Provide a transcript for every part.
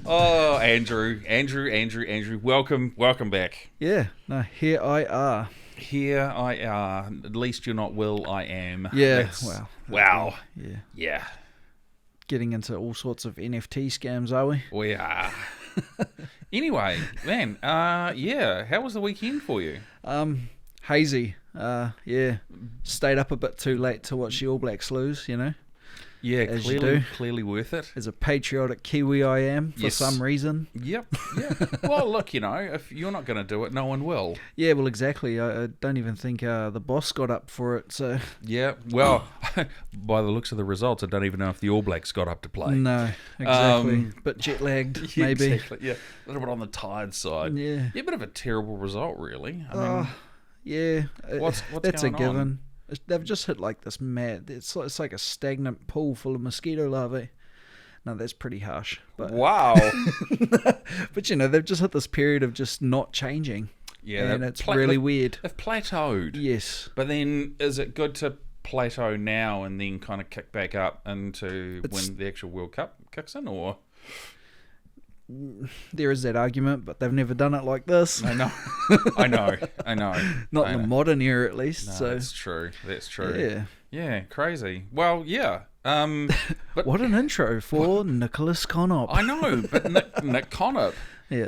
Oh, Andrew. Welcome back. Yeah, no, here I are. Here I are. At least you're not Will, I am. Yeah, Wow. Yeah. Yeah, Getting into all sorts of NFT scams, are we? we are. Anyway, man, yeah, how was the weekend for you? Hazy. Yeah, stayed up a bit too late to watch the All Blacks lose, you know. Yeah, As you do. clearly worth it. As a patriotic Kiwi I am, for Yes. some reason. Yep, yeah. Well, look, if you're not going to do it, no one will. Yeah, well, exactly. I don't even think the boss got up for it, so... Yeah, well, by the looks of the results, I don't even know if the All Blacks got up to play. No, exactly. Bit jet-lagged, maybe. Exactly, yeah. A little bit on the tired side. Yeah. Yeah, a bit of a terrible result, really. I mean, Yeah, what's that's going a given. on? They've just hit like this mad. It's like a stagnant pool full of mosquito larvae. No, that's pretty harsh. But Wow. but you know, they've just hit this period of just not changing. Yeah, and it's really weird. They've plateaued. Yes, But then, is it good to plateau now and then kind of kick back up into when the actual World Cup kicks in, or? there is that argument, but they've never done it like this. I know. Not in the modern era, at least. No, so that's true. yeah. Yeah, crazy. Well, yeah. But What an intro for Nicholas Connop. I know, but Nick Connop. Yeah.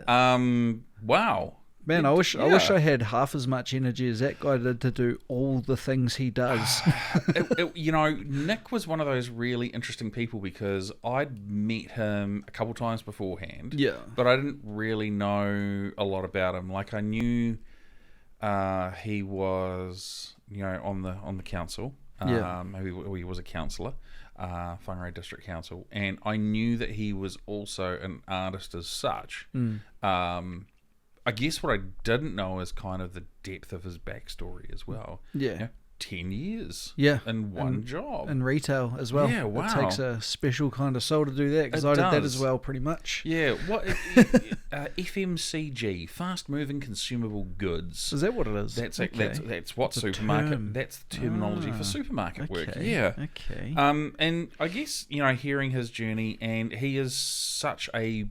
Wow. Man, I wish I had half as much energy as that guy did to do all the things he does. Nick was one of those really interesting people because I'd met him a couple times beforehand. Yeah. But I didn't really know a lot about him. Like, I knew he was, on the council. Yeah. He was a councillor, Whangarei District Council, and I knew that he was also an artist as such. I guess what I didn't know is kind of the depth of his backstory as well. Yeah. 10 years. Yeah. In one job. And retail as well. Yeah, wow. It takes a special kind of soul to do that, because It I did that does. as well, pretty much. Yeah. What? FMCG, fast moving consumable goods. Is that what it is? That's okay. that's what It's a supermarket. term. That's the terminology for supermarket work. Okay. Yeah. Okay. And I guess hearing his journey, and he is such a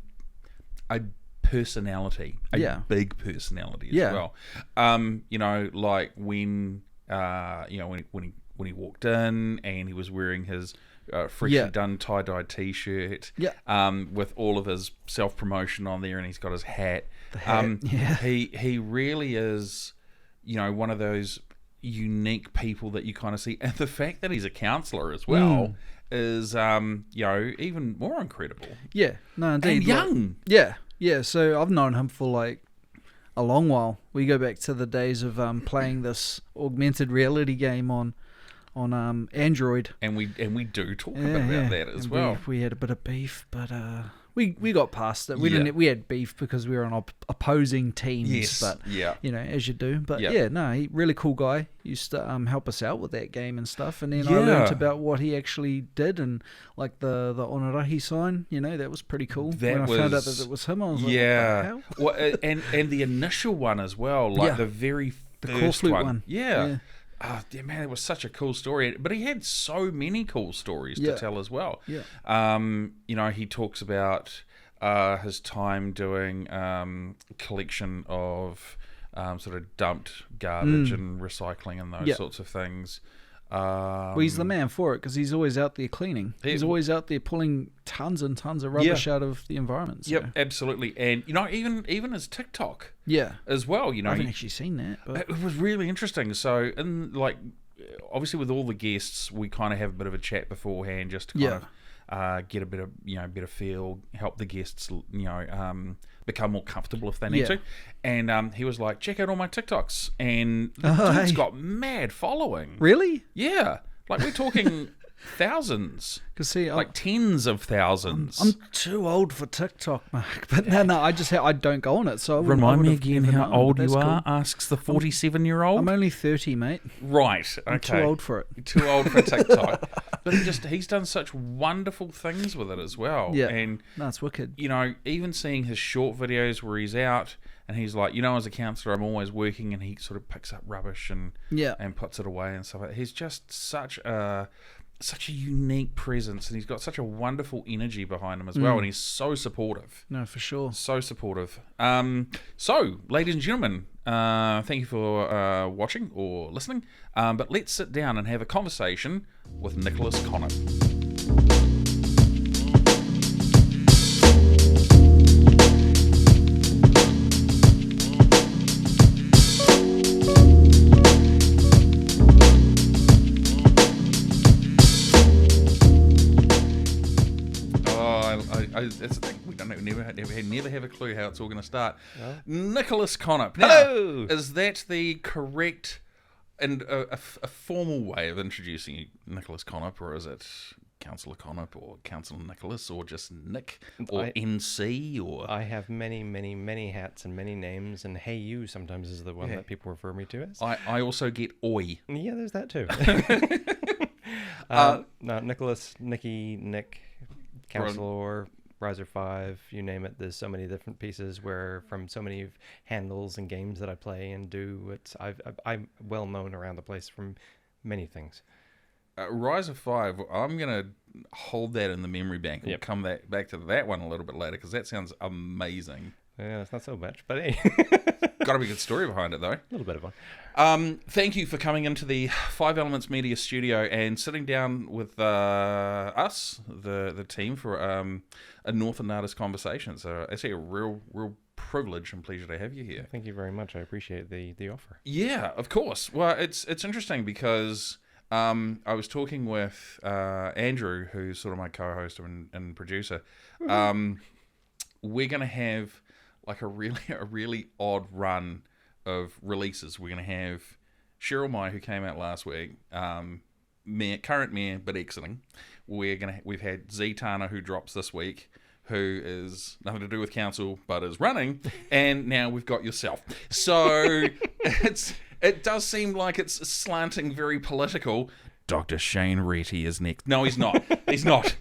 personality, a big personality as well. Like when when he walked in and he was wearing his freshly done tie-dye t-shirt, with all of his self-promotion on there, and he's got his hat. The hat, He really is, one of those unique people that you kind of see, and the fact that he's a counsellor as well is, even more incredible. Yeah, no, indeed. And young. Yeah. So I've known him for like a long while. We go back to the days of playing this augmented reality game on Android. And we do talk a bit about that as well. We had a bit of beef, but we got past it. We had beef because we were on opposing teams. Yes, but yeah. as you do. But Yeah. he really cool guy. Used to help us out with that game and stuff. And then I learned about what he actually did, and like the Whangarei sign. That was pretty cool. When I found out that it was him, I was like, what the hell? Well, and the initial one as well, like the very The first claw flute one. one. Yeah. Oh, man, it was such a cool story. But he had so many cool stories to tell as well. Yeah. He talks about his time doing collection of sort of dumped garbage and recycling and those sorts of things. Well, he's the man for it because he's always out there cleaning. He's always out there pulling tons and tons of rubbish out of the environment. So. Yep, absolutely. And, even his TikTok as well, I haven't actually seen that. But... It was really interesting. So, obviously with all the guests, we kind of have a bit of a chat beforehand just to kind of get a bit of, better feel, help the guests, become more comfortable if they need to. And he was like, check out all my TikToks. And the dude's got mad following. Really? Yeah. Like, we're talking thousands. Cause see, like tens of thousands. I'm too old for TikTok, Mark. But no, I don't go on it. So Remind me again how old you are, cool. asks the 47-year-old. I'm only 30, mate. Right. Okay. I'm too old for it. Too old for TikTok. But he's done such wonderful things with it as well. Yeah. And no, it's wicked. Even seeing his short videos where he's out and he's like, as a counsellor, I'm always working, and he sort of picks up rubbish and puts it away and stuff like that. He's just such a such a unique presence, and he's got such a wonderful energy behind him as well, and he's so supportive. No, for sure. So supportive. So, ladies and gentlemen, thank you for watching or listening, but let's sit down and have a conversation with Nicholas Connop. That's the thing. We never have a clue how it's all going to start. No. Nicholas Connop. Now, hello. Is that the correct and a formal way of introducing you, Nicholas Connop, or is it Councillor Connop or Councillor Nicholas or just Nick or NC? Or I have many hats and many names, and Hey You sometimes is the one that people refer me to as. I also get Oi. Yeah, there's that too. No, Nicholas, Nicky, Nick, Councillor, Riser 5, you name it. There's so many different pieces where from so many handles and games that I play and do. I'm well known around the place from many things. Riser 5, I'm going to hold that in the memory bank. We'll come back to that one a little bit later because that sounds amazing. Yeah, it's not so much, but hey. Got to be a good story behind it, though. A little bit of one. Thank you for coming into the Five Elements Media studio and sitting down with us, the team, for a Northland artist conversation. So it's a real privilege and pleasure to have you here. Thank you very much. I appreciate the offer. Yeah, of course. Well, it's interesting because I was talking with Andrew, who's sort of my co-host and producer. We're going to have like a really odd run of releases. We're going to have Cheryl Mai, who came out last week, current mayor but exiting. We've had Z Tana, who drops this week, who is nothing to do with council but is running, and now we've got yourself. So it does seem like it's slanting very political. Dr. Shane Retty is next. No, he's not. He's not.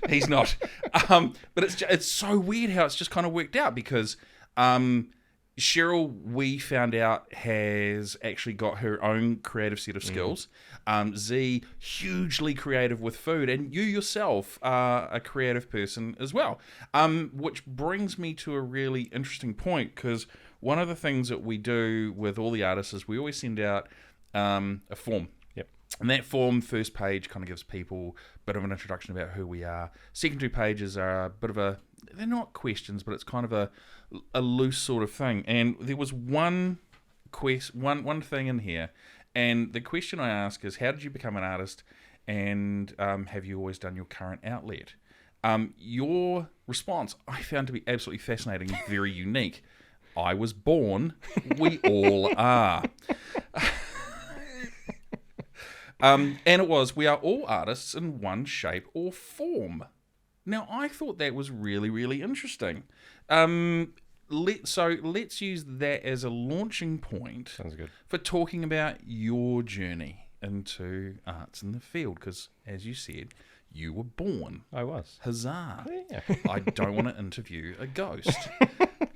But it's so weird how it's just kind of worked out because Cheryl, we found out, has actually got her own creative set of skills. Z, hugely creative with food, and you yourself are a creative person as well. Which brings me to a really interesting point, because one of the things that we do with all the artists is we always send out a form. And that form, first page, kind of gives people a bit of an introduction about who we are. Second two pages are a bit of they're not questions, but it's kind of a loose sort of thing. And there was one thing in here, and the question I ask is, how did you become an artist, and have you always done your current outlet? Your response I found to be absolutely fascinating and very unique. I was born. We all are. And it was, we are all artists in one shape or form. Now, I thought that was really, really interesting. Let's use that as a launching point. Sounds good. For talking about your journey into arts in the field, because, as you said, you were born. I was. Huzzah. Yeah. I don't want to interview a ghost.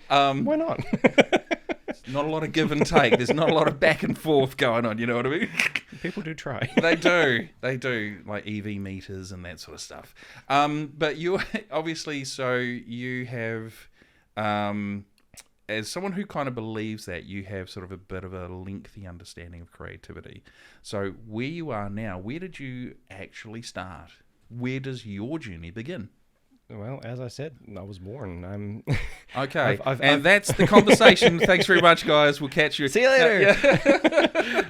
Why not? Not a lot of give and take. There's not a lot of back and forth going on, you know what I mean? People do try. They do, like EV meters and that sort of stuff. But you obviously, so you have, as someone who kind of believes that, you have sort of a bit of a lengthy understanding of creativity. So where you are now, where did you actually start? Where does your journey begin? Well, as I said, I was born. Okay, and that's the conversation. Thanks very much, guys. We'll catch you. See you later.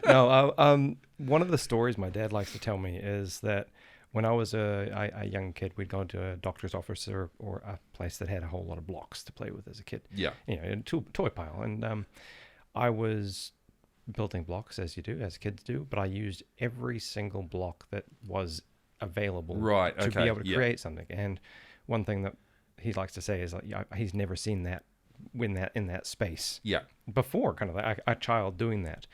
No, one of the stories my dad likes to tell me is that when I was a young kid, we'd go to a doctor's office or a place that had a whole lot of blocks to play with as a kid. Yeah. A toy pile. And I was building blocks, as kids do, but I used every single block that was available to be able to create something. And one thing that he likes to say is he's never seen that in that space before, kind of a child doing that.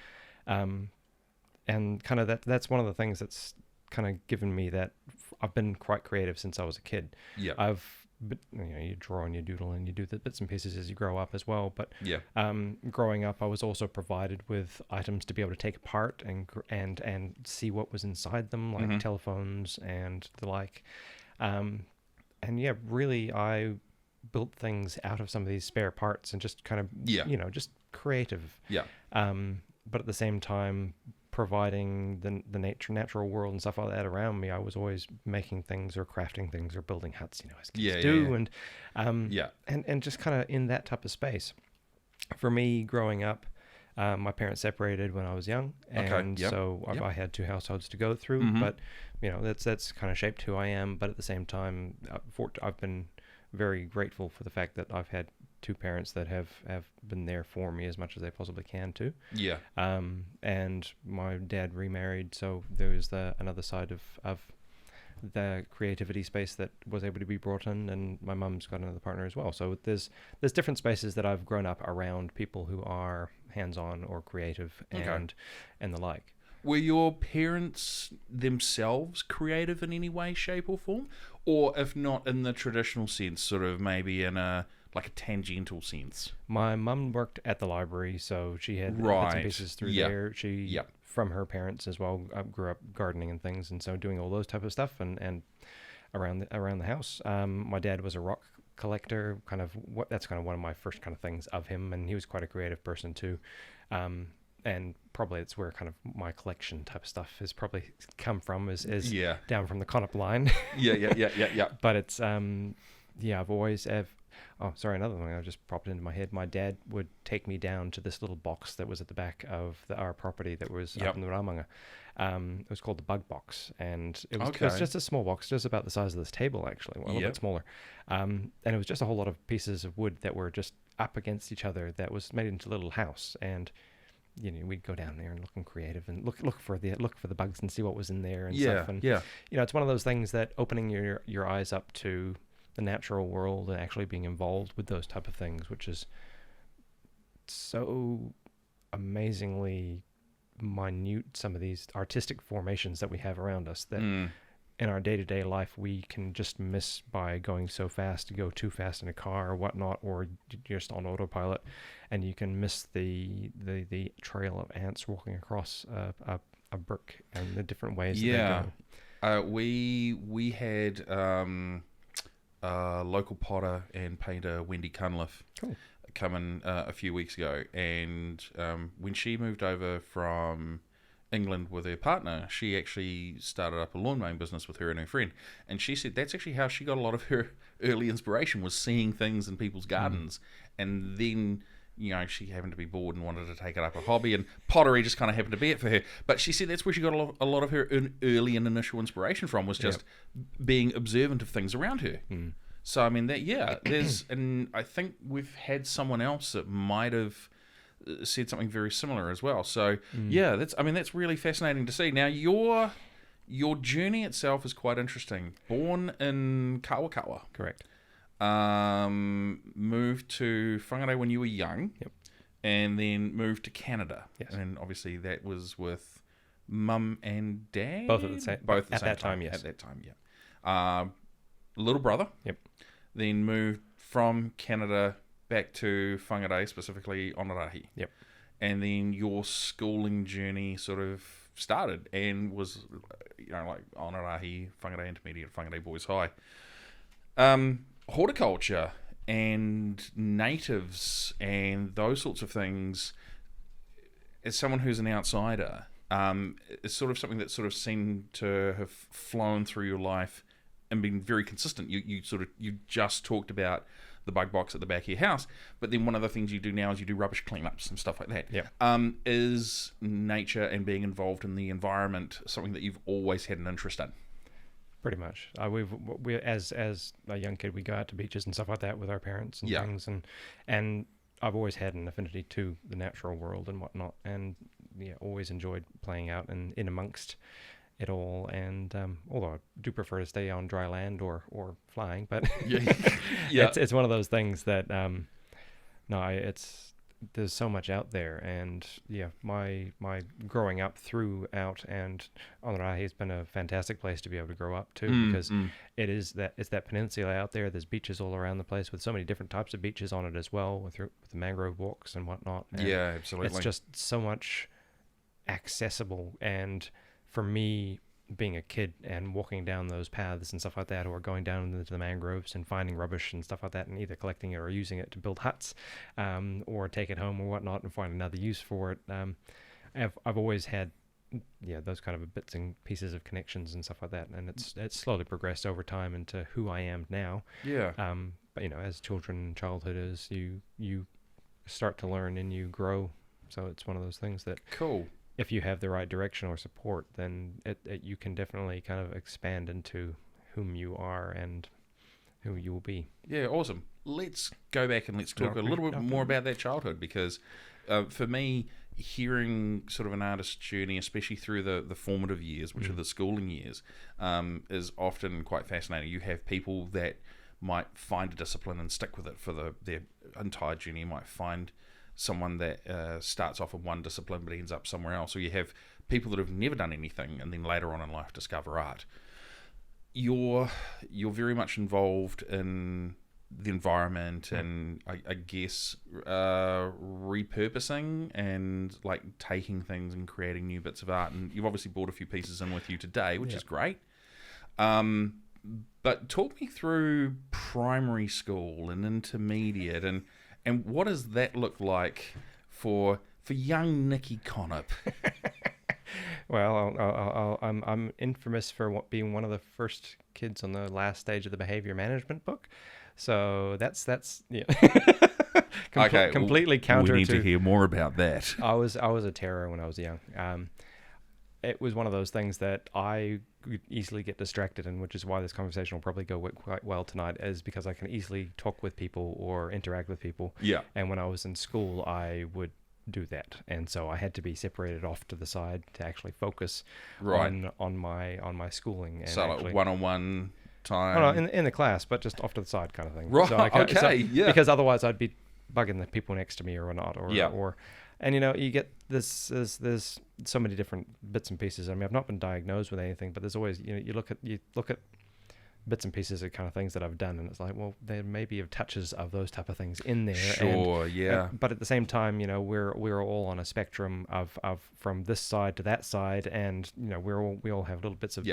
And kind of that's one of the things that's kind of given me that I've been quite creative since I was a kid. Yeah. I've but you draw and you doodle and you do the bits and pieces as you grow up as well. But growing up, I was also provided with items to be able to take apart and see what was inside them, like telephones and the like. And really, I built things out of some of these spare parts and just kind of just creative. But at the same time, providing the natural world and stuff like that around me, I was always making things or crafting things or building huts, as kids do. And just kind of in that type of space. For me, growing up, my parents separated when I was young, and I had two households to go through. But that's kind of shaped who I am. But at the same time, I've been very grateful for the fact that I've had two parents that have been there for me as much as they possibly can too. And my dad remarried, so there was another side of the creativity space that was able to be brought in, and my mum's got another partner as well. So there's different spaces that I've grown up around people who are hands-on or creative and the like. Were your parents themselves creative in any way, shape or form? Or if not in the traditional sense, sort of maybe in a tangential sense? My mum worked at the library, so she had bits and pieces through there. She, from her parents as well, grew up gardening and things, and so doing all those type of stuff and around the house. My dad was a rock collector, that's kind of one of my first kind of things of him, and he was quite a creative person too. And probably it's where kind of my collection type of stuff has probably come from, is down from the Connop line. But it's I've always another thing I just popped into my head. My dad would take me down to this little box that was at the back of our property that was up in the Ramanga. It was called the Bug Box, and it was just a small box, just about the size of this table, actually, a little bit smaller. And it was just a whole lot of pieces of wood that were just up against each other that was made into a little house. And we'd go down there and looking creative and look for the bugs and see what was in there and stuff. And it's one of those things that opening your eyes up to the natural world and actually being involved with those type of things, which is so amazingly minute, some of these artistic formations that we have around us that in our day-to-day life we can just miss by going so fast, to go too fast in a car or whatnot, or just on autopilot, and you can miss the trail of ants walking across a brick and the different ways that they go. We had local potter and painter Wendy Cunliffe come in a few weeks ago, and when she moved over from England with her partner, she actually started up a lawn mowing business with her and her friend, and she said that's actually how she got a lot of her early inspiration, was seeing things in people's gardens. And then she happened to be bored and wanted to take it up a hobby, and pottery just kind of happened to be it for her. But she said that's where she got a lot of her early and initial inspiration from, was just being observant of things around her. So I mean there's, and I think we've had someone else that might have said something very similar as well. So that's really fascinating to see. Now your journey itself is quite interesting. Born in Kawakawa, correct? Moved to Whangarei when you were young, and then moved to Canada. Yes. And obviously that was with mum and dad. Both at that time. Yes. At that time, yeah. Little brother. Yep. Then moved from Canada back to Whangarei, specifically Onarahi. Yep. And then your schooling journey sort of started and was, like Onarahi, Whangarei Intermediate, Whangarei Boys High. Horticulture and natives and those sorts of things, as someone who's an outsider, is sort of something that sort of seemed to have flown through your life and been very consistent. You just talked about the bug box at the back of your house, but then one of the things you do now is you do rubbish cleanups and stuff like that. Yeah. Is nature and being involved in the environment something that you've always had an interest in? Pretty much. We as a young kid, we go out to beaches and stuff like that with our parents and things, and I've always had an affinity to the natural world and whatnot, and always enjoyed playing out and in amongst it all. And although I do prefer to stay on dry land or flying, but it's one of those things that it's there's so much out there, and my growing up throughout, and Whangarei has been a fantastic place to be able to grow up too, because it's that peninsula out there. There's beaches all around the place with so many different types of beaches on it as well, with the mangrove walks and whatnot. And absolutely. It's just so much accessible, and for me, being a kid and walking down those paths and stuff like that, or going down into the mangroves and finding rubbish and stuff like that, and either collecting it or using it to build huts, or take it home or whatnot and find another use for it. I've always had those kind of bits and pieces of connections and stuff like that, and it's slowly progressed over time into who I am now. But as children, childhooders, you start to learn and you grow, so it's one of those things that if you have the right direction or support, then you can definitely kind of expand into whom you are and who you will be. Yeah, awesome. Let's go back and let's talk a little bit more about that childhood, because for me, hearing sort of an artist's journey, especially through the formative years, which are the schooling years, is often quite fascinating. You have people that might find a discipline and stick with it for their entire journey. You might find someone that starts off in one discipline but ends up somewhere else. Or you have people that have never done anything and then later on in life discover art. You're very much involved in the environment and I guess repurposing and like taking things and creating new bits of art. And you've obviously brought a few pieces in with you today, which is great. But talk me through primary school and intermediate, and what does that look like for young Nicky Connop? Well, I'm infamous for being one of the first kids on the last stage of the behavior management book, so that's completely counter. We need to hear more about that. I was a terror when I was young. It was one of those things that I could easily get distracted in, which is why this conversation will probably go quite well tonight, is because I can easily talk with people or interact with people. Yeah. And when I was in school, I would do that, and so I had to be separated off to the side to actually focus on my schooling. And so like one-on-one time? Oh, no, in the class, but just off to the side kind of thing. Right, so, because otherwise I'd be bugging the people next to me or not, and you get there's so many different bits and pieces. I mean, I've not been diagnosed with anything, but there's always, you look at bits and pieces of kind of things that I've done, and it's like, well, there may be touches of those type of things in there. Sure, but at the same time, we're all on a spectrum of from this side to that side, and we all have little bits of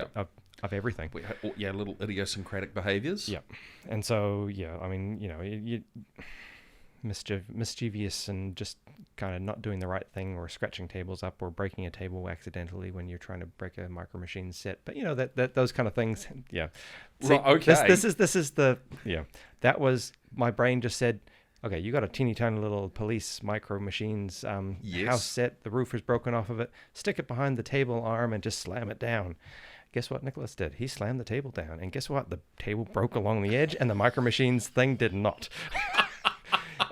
everything. Little idiosyncratic behaviors. Yeah, and so I mean, you mischievous and just kind of not doing the right thing, or scratching tables up, or breaking a table accidentally when you're trying to break a micro machine set. But that those kind of things. Yeah. See, right, okay. This is the that was, my brain just said, okay, you got a teeny tiny little police micro machines house set. The roof is broken off of it. Stick it behind the table arm and just slam it down. Guess what Nicholas did? He slammed the table down, and guess what? The table broke along the edge, and the micro machines thing did not.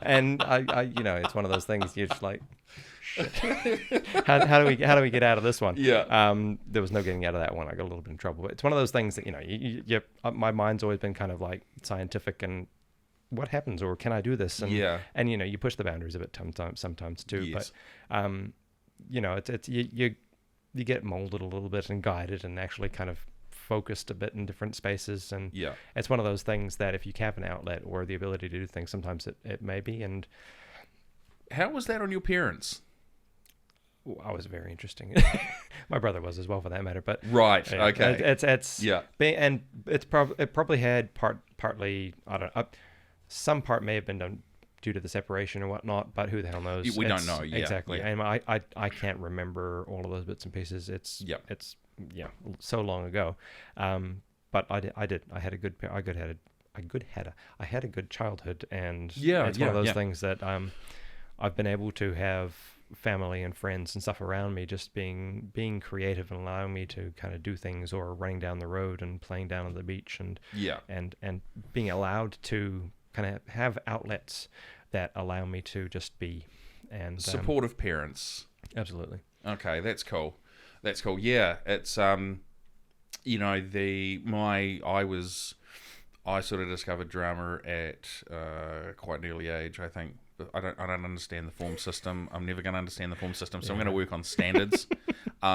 And I it's one of those things you're just like, shit. How do we get out of this one? Yeah. There was no getting out of that one. I got a little bit in trouble. But it's one of those things that my mind's always been kind of like scientific, and what happens, or can I do this? And and you push the boundaries of it sometimes too. Yes. But it's you get molded a little bit and guided and actually kind of focused a bit in different spaces, and it's one of those things that if you have an outlet or the ability to do things, sometimes it may be. And how was that on your parents? I was very interesting. My brother was as well, for that matter. But right, okay, it's and it probably had partly, I don't know, some part may have been done due to the separation or whatnot, but who the hell knows? We don't know. Exactly. And I can't remember all of those bits and pieces. It's so long ago. But I did. I had a good childhood, and it's one of those things that I've been able to have family and friends and stuff around me, just being creative and allowing me to kind of do things, or running down the road and playing down on the beach, and being allowed to kind of have outlets that allow me to just be. And supportive parents. Absolutely. Okay, that's cool. Yeah, it's I sort of discovered drama at quite an early age, I think, I don't understand the form system. I'm never going to understand the form system, so I'm going to work on standards.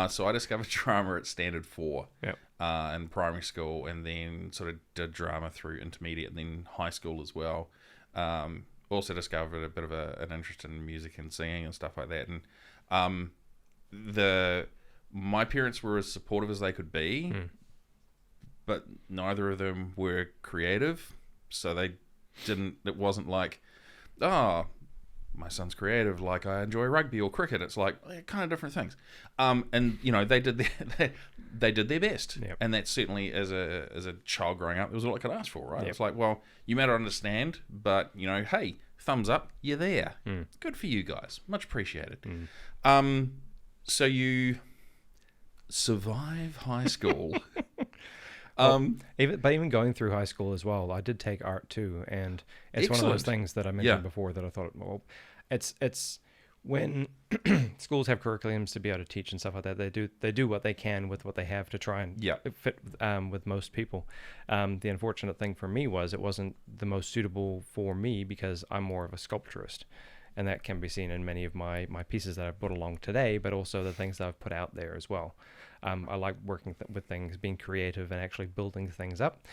So I discovered drama at Standard 4 in primary school, and then sort of did drama through intermediate and then high school as well. Also discovered a bit of an interest in music and singing and stuff like that. And my parents were as supportive as they could be, but neither of them were creative, so it wasn't like, oh, my son's creative, like I enjoy rugby or cricket. It's like kind of different things. And you know, they did their best, and that certainly as a child growing up, it was all I could ask for, right? It's like, well, you may not understand, but you know, hey, thumbs up, you're there. Good for you guys, much appreciated. So you survive high school. Even going through high school as well, I did take art too, and it's one of those things that I mentioned before that I thought, well, it's when schools have curriculums to be able to teach and stuff like that, they do what they can with what they have to try and fit with most people. The unfortunate thing for me was it wasn't the most suitable for me because I'm more of a sculpturist. And that can be seen in many of my pieces that I've brought along today, but also the things that I've put out there as well. I like working with things, being creative, and actually building things up.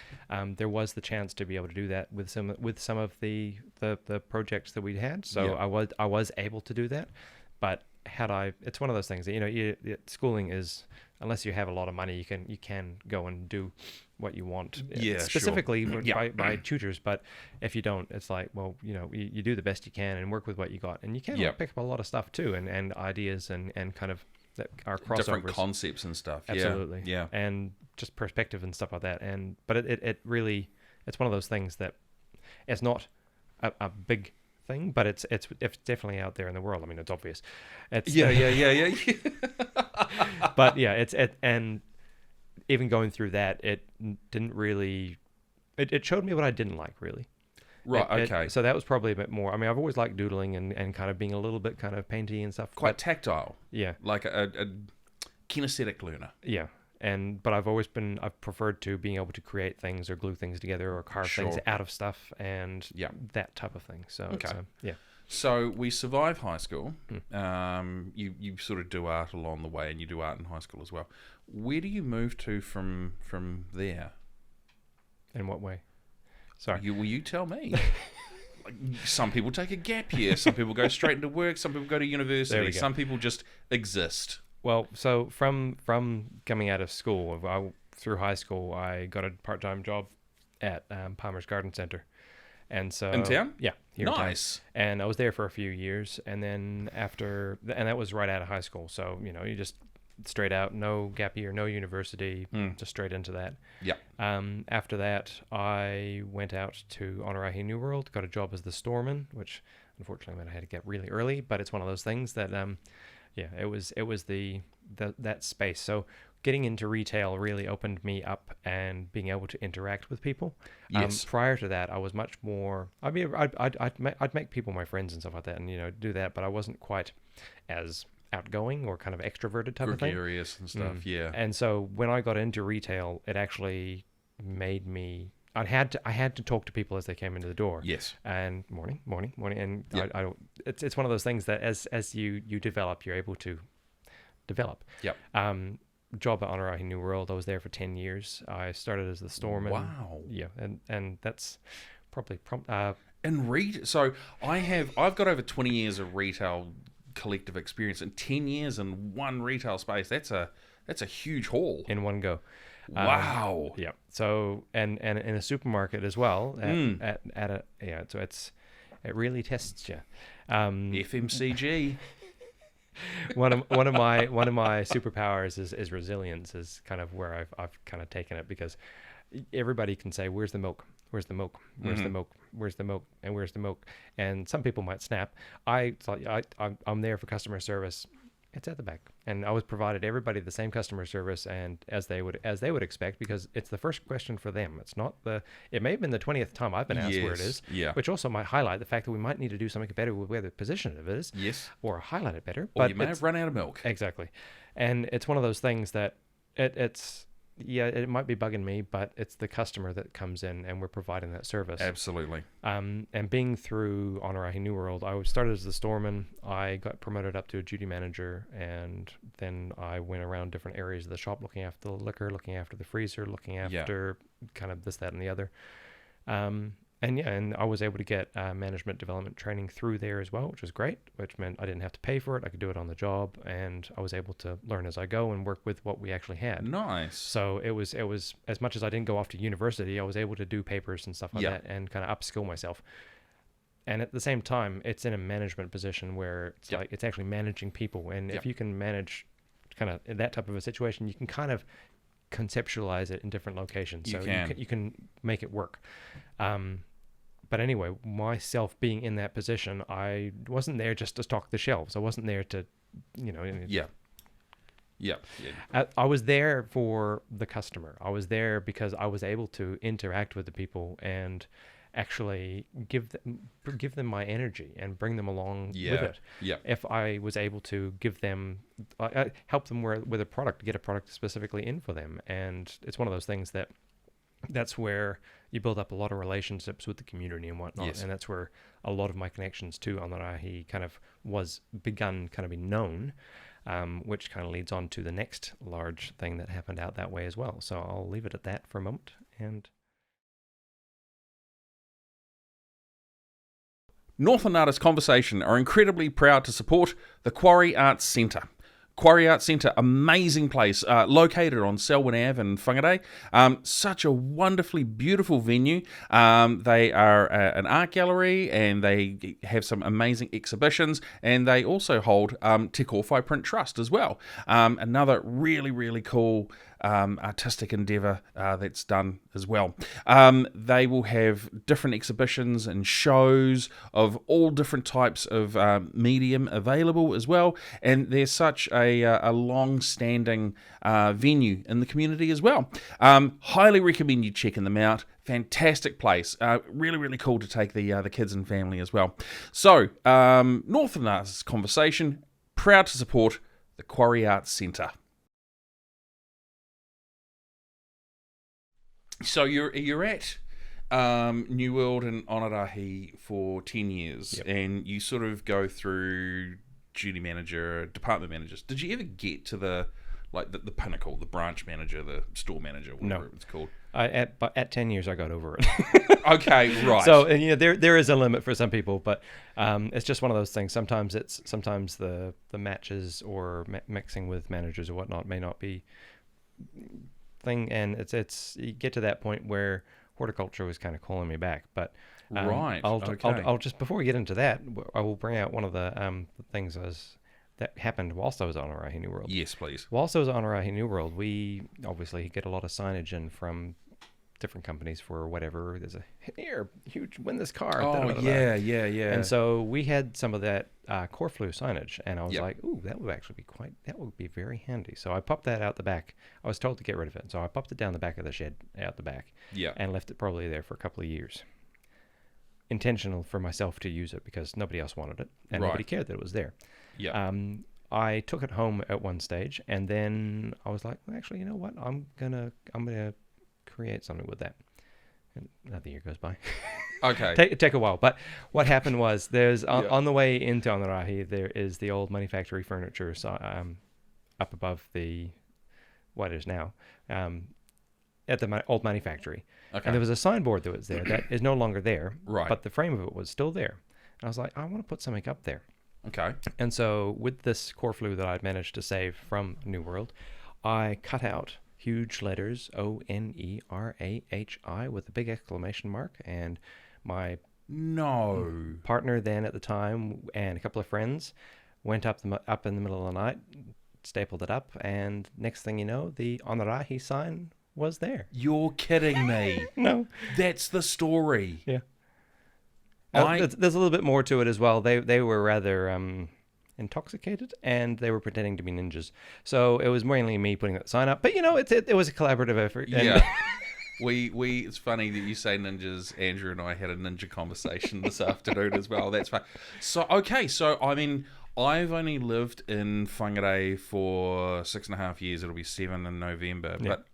There was the chance to be able to do that with some of the projects that we had. So I was able to do that, but it's one of those things that, you know, schooling is, unless you have a lot of money, you can go and do what you want, specifically by tutors. But if you don't, it's like, well, you know, you do the best you can and work with what you got, and you can pick up a lot of stuff too, and ideas and kind of that are crossovers, different concepts and stuff. Absolutely, and just perspective and stuff like that. But it really, it's one of those things that it's not a big thing, but it's definitely out there in the world. I mean, it's obvious. It's but and even going through that, it didn't really. It showed me what I didn't like, really. Right. Okay. So that was probably a bit more. I mean, I've always liked doodling and kind of being a little bit kind of painty and stuff. Quite tactile. Yeah. Like a kinesthetic learner. Yeah. But I've preferred to being able to create things or glue things together or carve things out of stuff and that type of thing. So So we survive high school. You sort of do art along the way, and you do art in high school as well. Where do you move to from there? In what way? Sorry. You tell me. Like, some people take a gap year. Some people go straight into work. Some people go to university. Some people just exist. Well, so from coming out of school, through high school, I got a part-time job at Palmer's Garden Centre. And so in town? Yeah. Here nice. In town. And I was there for a few years. And then and that was right out of high school. So, you know, you just straight out, no gap year, no university, just straight into that. Yeah. After that, I went out to Whangarei New World, got a job as the storeman, which unfortunately meant I had to get really early, but it's one of those things that, it was that space. So getting into retail really opened me up and being able to interact with people. Yes. Prior to that, I was much more. I mean, I'd make people my friends and stuff like that, and, you know, do that, but I wasn't quite as outgoing or kind of extroverted type of thing. Gregarious and stuff, yeah. And so when I got into retail, it actually made me. I had to talk to people as they came into the door. Yes. And morning, and I don't. It's one of those things that as you develop, you're able to develop. Yep. Job at Whangarei New World. I was there for 10 years. I started as the storeman. Wow. Yeah, and that's probably So I've got over 20 years of retail collective experience, and 10 years in one retail space. That's a huge haul in one go. Wow. Yeah. So and in a supermarket as well. So it really tests you. FMCG. one of my superpowers is resilience. Is kind of where I've kind of taken it, because everybody can say, "Where's the milk? Where's the milk? Where's the milk? Where's the milk? And where's the milk?" And some people might snap. I'm there for customer service. It's at the back, and I was provided everybody the same customer service and as they would expect, because it's the first question for them. It's not it may have been the 20th time I've been asked where it is, which also might highlight the fact that we might need to do something better with where the position of it is, or highlight it better. Or you may have run out of milk. Exactly, and it's one of those things that it's yeah, it might be bugging me, but it's the customer that comes in and we're providing that service. Absolutely. And being through Whangarei New World, I started as the storeman. I got promoted up to a duty manager, and then I went around different areas of the shop, looking after the liquor, looking after the freezer, looking after kind of this, that, and the other. And I was able to get management development training through there as well, which was great, which meant I didn't have to pay for it. I could do it on the job, and I was able to learn as I go and work with what we actually had. Nice. So it was as much as I didn't go off to university, I was able to do papers and stuff like that and kind of upskill myself. And at the same time, it's in a management position where it's like it's actually managing people. And if you can manage kind of in that type of a situation, you can kind of conceptualize it in different locations. So you can make it work. But anyway, myself being in that position, I wasn't there just to stock the shelves. I wasn't there to, I was there for the customer. I was there because I was able to interact with the people and actually give them my energy and bring them along with it. Yeah. If I was able to give them, help them with a product, get a product specifically in for them. And it's one of those things that's where you build up a lot of relationships with the community and whatnot. Yes. And that's where a lot of my connections to Whangarei kind of was begun kind of being known, which kind of leads on to the next large thing that happened out that way as well. So I'll leave it at that for a moment. And Northland Artists Conversation are incredibly proud to support the Quarry Arts Centre. Quarry Arts Centre, amazing place, located on Selwyn Ave in Whangarei. Such a wonderfully beautiful venue. They are an art gallery, and they have some amazing exhibitions, and they also hold Te Kōwhai Print Trust as well. Another really, really cool artistic endeavour that's done as well. They will have different exhibitions and shows of all different types of medium available as well, and they're such a long-standing venue in the community as well. Highly recommend you checking them out. Fantastic place. Really, really cool to take the kids and family as well. So, Northland Arts Conversation, proud to support the Quarry Arts Centre. So you're at New World and Whangarei for 10 years, and you sort of go through duty manager, department managers. Did you ever get to the pinnacle, the branch manager, the store manager, whatever it's called? At 10 years, I got over it. Okay, right. So there is a limit for some people, but it's just one of those things. Sometimes the matches or mixing with managers or whatnot may not be thing, and it's you get to that point where horticulture was kind of calling me back. But I'll just, before we get into that, I will bring out one of the things that happened whilst I was on Whangarei New World. Yes, please. Whilst I was on Whangarei New World, we obviously get a lot of signage in from different companies for whatever. There's a huge win this car. Oh, yeah. And so we had some of that colourful signage, and I was like, ooh, that would be very handy. So I popped that out the back. I was told to get rid of it, so I popped it down the back of the shed out the back, and left it probably there for a couple of years. Intentional for myself to use it because nobody else wanted it, and nobody cared that it was there. Yeah. I took it home at one stage, and then I was like, well, actually, you know what? I'm gonna create something with that. And another year goes by. Okay. Take a while. But what happened was there's on the way into Whangarei, there is the old Money Factory furniture up above what is now at the old Money Factory. Okay. And there was a signboard that was there that is no longer there. Right. But the frame of it was still there. And I was like, I want to put something up there. Okay. And so with this colourful that I'd managed to save from New World, I cut out huge letters ONERAHI with a big exclamation mark, and my partner then at the time and a couple of friends went up in the middle of the night, stapled it up, and next thing you know, the Whangarei sign was there. You're kidding me. No. That's the story. Yeah. There's a little bit more to it as well. They were rather intoxicated, and they were pretending to be ninjas. So it was mainly me putting that sign up. But it was a collaborative effort. Yeah. It's funny that you say ninjas. Andrew and I had a ninja conversation this afternoon as well. That's fine. So, okay. So, I mean, I've only lived in Whangarei for 6.5 years. It'll be 7 in November. Yeah. But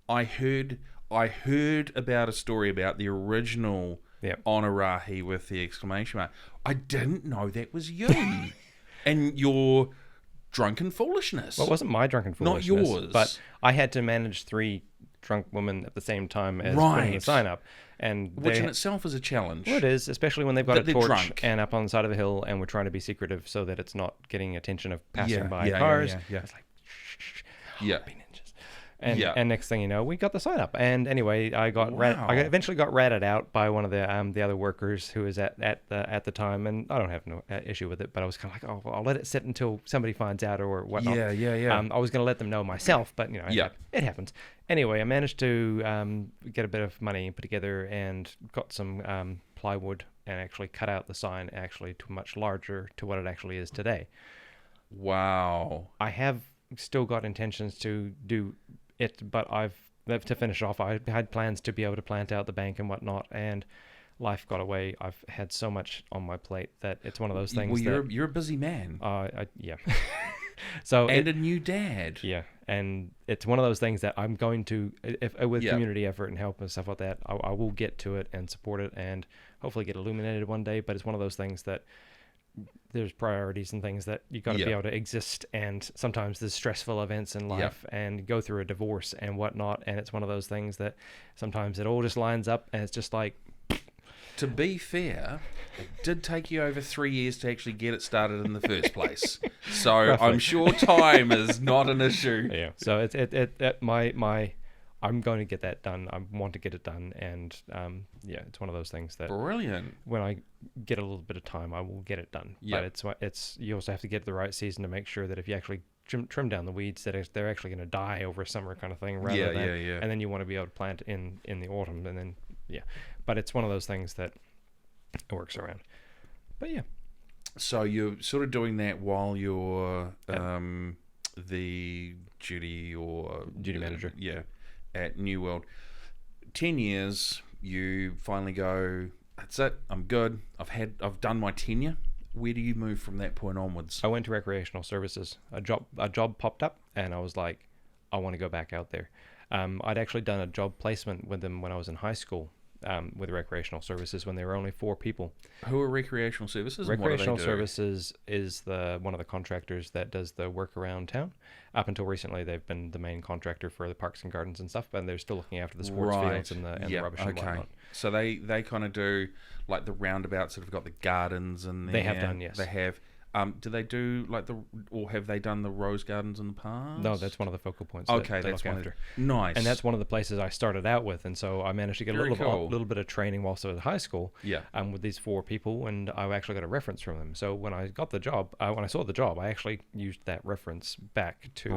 I heard about a story about the original Whangarei with the exclamation mark. I didn't know that was you. And your drunken foolishness. Well, it wasn't my drunken foolishness. Not yours. But I had to manage 3 drunk women at the same time as putting the sign up. Which in itself is a challenge. Well, it is, especially when they've got a torch drunk. And up on the side of a hill, and we're trying to be secretive so that it's not getting attention of passing by cars. Yeah. It's like, shh, be ninjas. And next thing you know, we got the sign up. And anyway, I eventually got ratted out by one of the other workers who was at the time, and I don't have no issue with it, but I was kind of like, oh, well, I'll let it sit until somebody finds out or whatnot. Yeah. I was going to let them know myself, but it happens. Anyway, I managed to get a bit of money put together and got some plywood and actually cut out the sign actually to much larger to what it actually is today. Wow. I have still got intentions to do it, but to finish off, I had plans to be able to plant out the bank and whatnot, and life got away. I've had so much on my plate that it's one of those things. Well, you're a busy man. Yeah. So a new dad. Yeah, and it's one of those things that I'm going to, with community effort and help and stuff like that, I will get to it and support it and hopefully get illuminated one day. But it's one of those things that there's priorities and things that you got to be able to exist, and sometimes there's stressful events in life and go through a divorce and whatnot, and it's one of those things that sometimes it all just lines up and it's just like. To be fair, it did take you over 3 years to actually get it started in the first place, so roughly. I'm sure time is not an issue. Yeah, so I'm going to get that done. I want to get it done, and it's one of those things that brilliant. When I get a little bit of time, I will get it done. But it's you also have to get the right season to make sure that if you actually trim down the weeds, that they're actually going to die over summer kind of thing. Rather than, and then you want to be able to plant in the autumn, and then but it's one of those things that it works around. But so you're sort of doing that while you're the duty manager. At New World. 10 years, you finally go, that's it, I'm good. I've done my tenure. Where do you move from that point onwards? I went to recreational services. A job popped up, and I was like, I want to go back out there. I'd actually done a job placement with them when I was in high school. With recreational services when there were only 4 people. Who are recreational services? Recreational services is one of the contractors that does the work around town. Up until recently, they've been the main contractor for the parks and gardens and stuff, but they're still looking after the sports fields and the rubbish and whatnot. So they kind of do like the roundabouts that have got the gardens and they have done, yes. They have. Do they do or have they done the rose gardens in the past? No, that's one of the focal points. Okay, that's one after. Nice. And that's one of the places I started out with, and so I managed to get a little bit of training whilst I was in high school. Yeah. With these 4 people, and I actually got a reference from them. So when I got the job, when I saw the job, I actually used that reference back to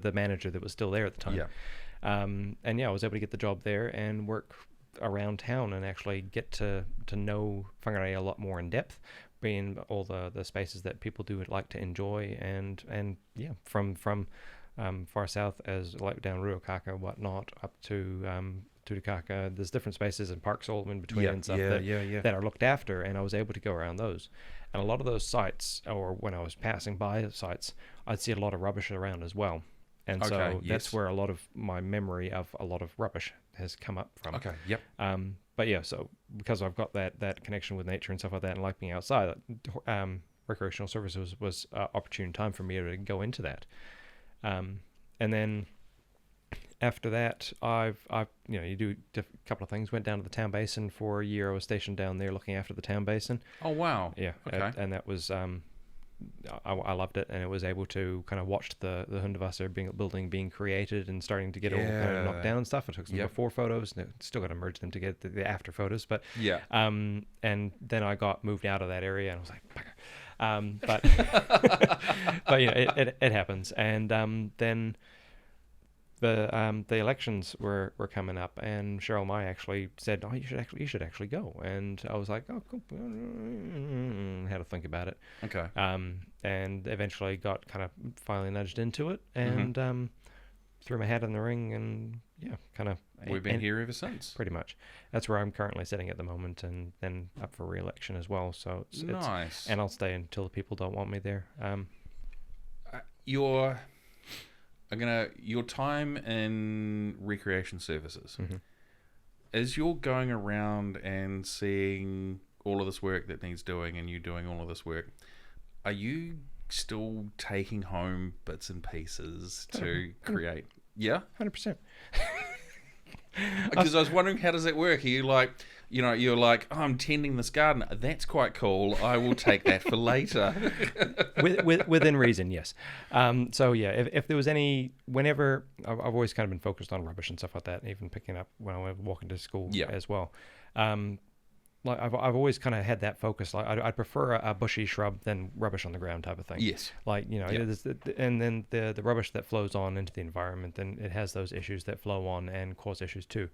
the manager that was still there at the time. Yeah. I was able to get the job there and work around town and actually get to know Whangarei a lot more in depth. Being all the spaces that people do like to enjoy, and from far south as like down Ruakaka whatnot up to Tutukaka, there's different spaces and parks all in between and stuff that are looked after, and I was able to go around those. And a lot of those sites, or when I was passing by sites, I'd see a lot of rubbish around as well. And that's where a lot of my memory of a lot of rubbish has come up from. Okay, yep. But so because I've got that connection with nature and stuff like that, and like being outside, recreational services was an opportune time for me to go into that. And then after that, I've you do a couple of things. Went down to the town basin for a year. I was stationed down there looking after the town basin. Oh wow! Yeah, okay. And that was I loved it, and it was able to kind of watch the Hundavasser building being created and starting to get all kind of knocked down and stuff. I took some before photos, and still got to merge them to get the after photos. But and then I got moved out of that area, and I was like, but it happens. And then the elections were coming up, and Cheryl Mai actually said, "Oh, you should actually go." And I was like, "Oh, cool." Had to think about it. Okay. And eventually got kind of finally nudged into it, and threw my hat in the ring, and kind of We've been here ever since. Pretty much. That's where I'm currently sitting at the moment, and then up for re-election as well. So it's nice. And I'll stay until the people don't want me there. Your time in recreation services, as you're going around and seeing all of this work that needs doing, and you doing all of this work, are you still taking home bits and pieces to create? Yeah, 100%. Because I was wondering, how does that work? Are you like, you're like, oh, I'm tending this garden. That's quite cool. I will take that for later. Within reason, yes. So yeah, if there was whenever I've always kind of been focused on rubbish and stuff like that, and even picking up when I went walking to school as well. Like I've always kind of had that focus. Like I'd prefer a bushy shrub than rubbish on the ground type of thing. Yes. Like and then the rubbish that flows on into the environment, then it has those issues that flow on and cause issues too.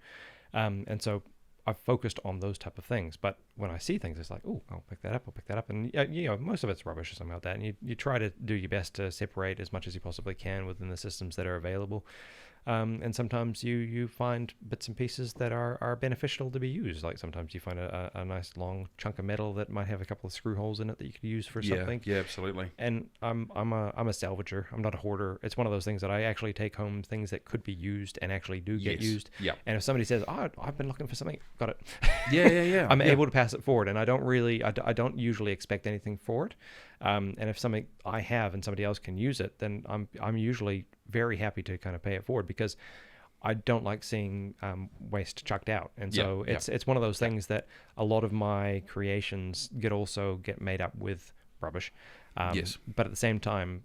And so I've focused on those type of things. But when I see things, it's like, oh, I'll pick that up, and most of it's rubbish or something like that. And you try to do your best to separate as much as you possibly can within the systems that are available. And sometimes you find bits and pieces that are beneficial to be used. Like sometimes you find a nice long chunk of metal that might have a couple of screw holes in it that you could use for something. Yeah, absolutely. And I'm a salvager. I'm not a hoarder. It's one of those things that I actually take home things that could be used and actually do get used. Yeah. And if somebody says, "Oh, I've been looking for something," got it. Yeah. I'm able to pass it forward, and I don't usually expect anything for it. And if something I have and somebody else can use it, then I'm usually very happy to kind of pay it forward, because I don't like seeing waste chucked out. And so it's one of those things that a lot of my creations get made up with rubbish. But at the same time,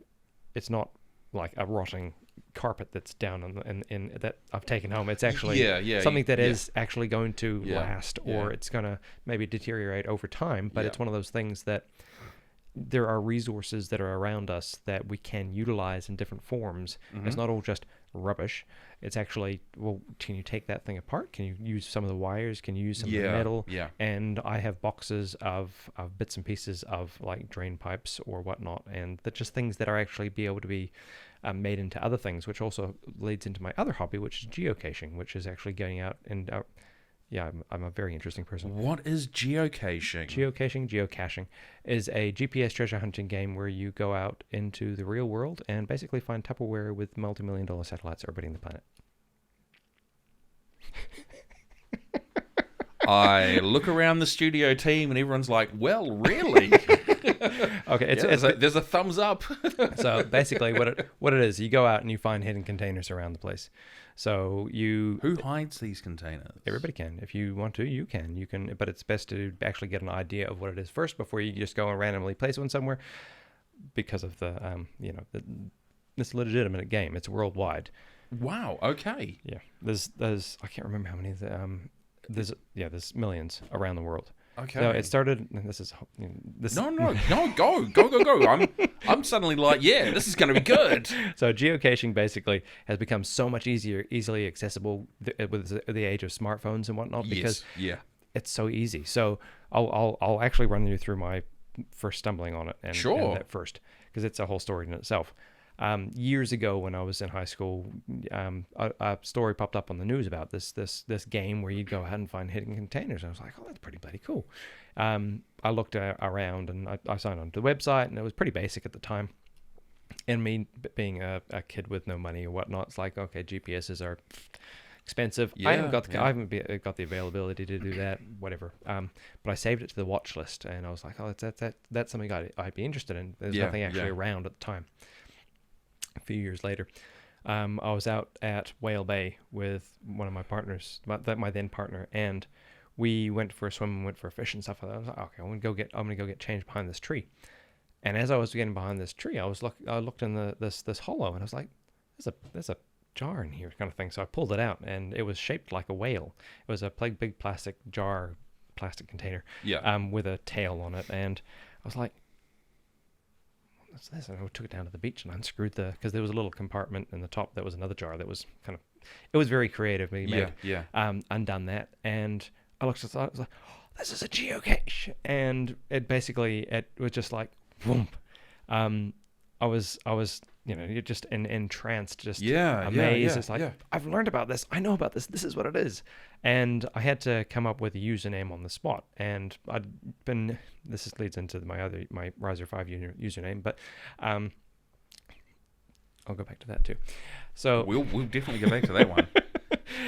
it's not like a rotting carpet that's down in that I've taken home. It's actually something that is actually going to last, or it's going to maybe deteriorate over time. But it's one of those things that there are resources that are around us that we can utilize in different forms. It's not all just rubbish. It's actually, well, can you take that thing apart? Can you use some of the wires? Can you use some of the metal? Yeah. And I have boxes of bits and pieces of like drain pipes or whatnot, and that just things that are actually be able to be made into other things, which also leads into my other hobby, which is geocaching, which is actually going out and I'm a very interesting person. What is geocaching? Geocaching is a GPS treasure hunting game where you go out into the real world and basically find Tupperware with multi-million-dollar satellites orbiting the planet. I look around the studio team and everyone's like, well, really? Okay, there's a thumbs up. So basically what it is, you go out and you find hidden containers around the place. So who hides these containers? Everybody can. If you want to, you can, but it's best to actually get an idea of what it is first before you just go and randomly place one somewhere, because of the it's a legitimate game. It's worldwide. Wow. Okay. Yeah. There's I can't remember how many there's millions around the world. Okay. So it started. No, go. I'm suddenly like, yeah, this is going to be good. So geocaching basically has become so much easily accessible with the age of smartphones and whatnot, because it's so easy. So I'll actually run you through my first stumbling on it and that first, because it's a whole story in itself. Years ago when I was in high school, a story popped up on the news about this game where you'd go ahead and find hidden containers. I was like, oh, that's pretty bloody cool. I looked around and I signed on to the website, and it was pretty basic at the time. And me being a kid with no money or whatnot, it's like, okay, GPSs are expensive. I haven't got the availability to do that, whatever. But I saved it to the watch list, and I was like, oh, that's something I'd be interested in. There's nothing actually around at the time. A few years later, I was out at Whale Bay with one of my partners, my then partner, and we went for a swim and went for a fish and stuff like that. I was like, okay, I'm gonna go get changed behind this tree. And as I was getting behind this tree, I looked in this hollow, and I was like, there's a jar in here, kind of thing. So I pulled it out, and it was shaped like a whale. It was a big plastic container, with a tail on it, and I was like, what's this? And I took it down to the beach and unscrewed because there was a little compartment in the top that was another jar that was it was very creative. Undone that, and I looked at it, I was like, oh, this is a geocache, and it was just like, boom. I was you're just entranced, just amazed. It's like, I've learned about this. I know about this. This is what it is. And I had to come up with a username on the spot. And this leads into my Riser 5 username, but I'll go back to that too. So we'll definitely go back to that one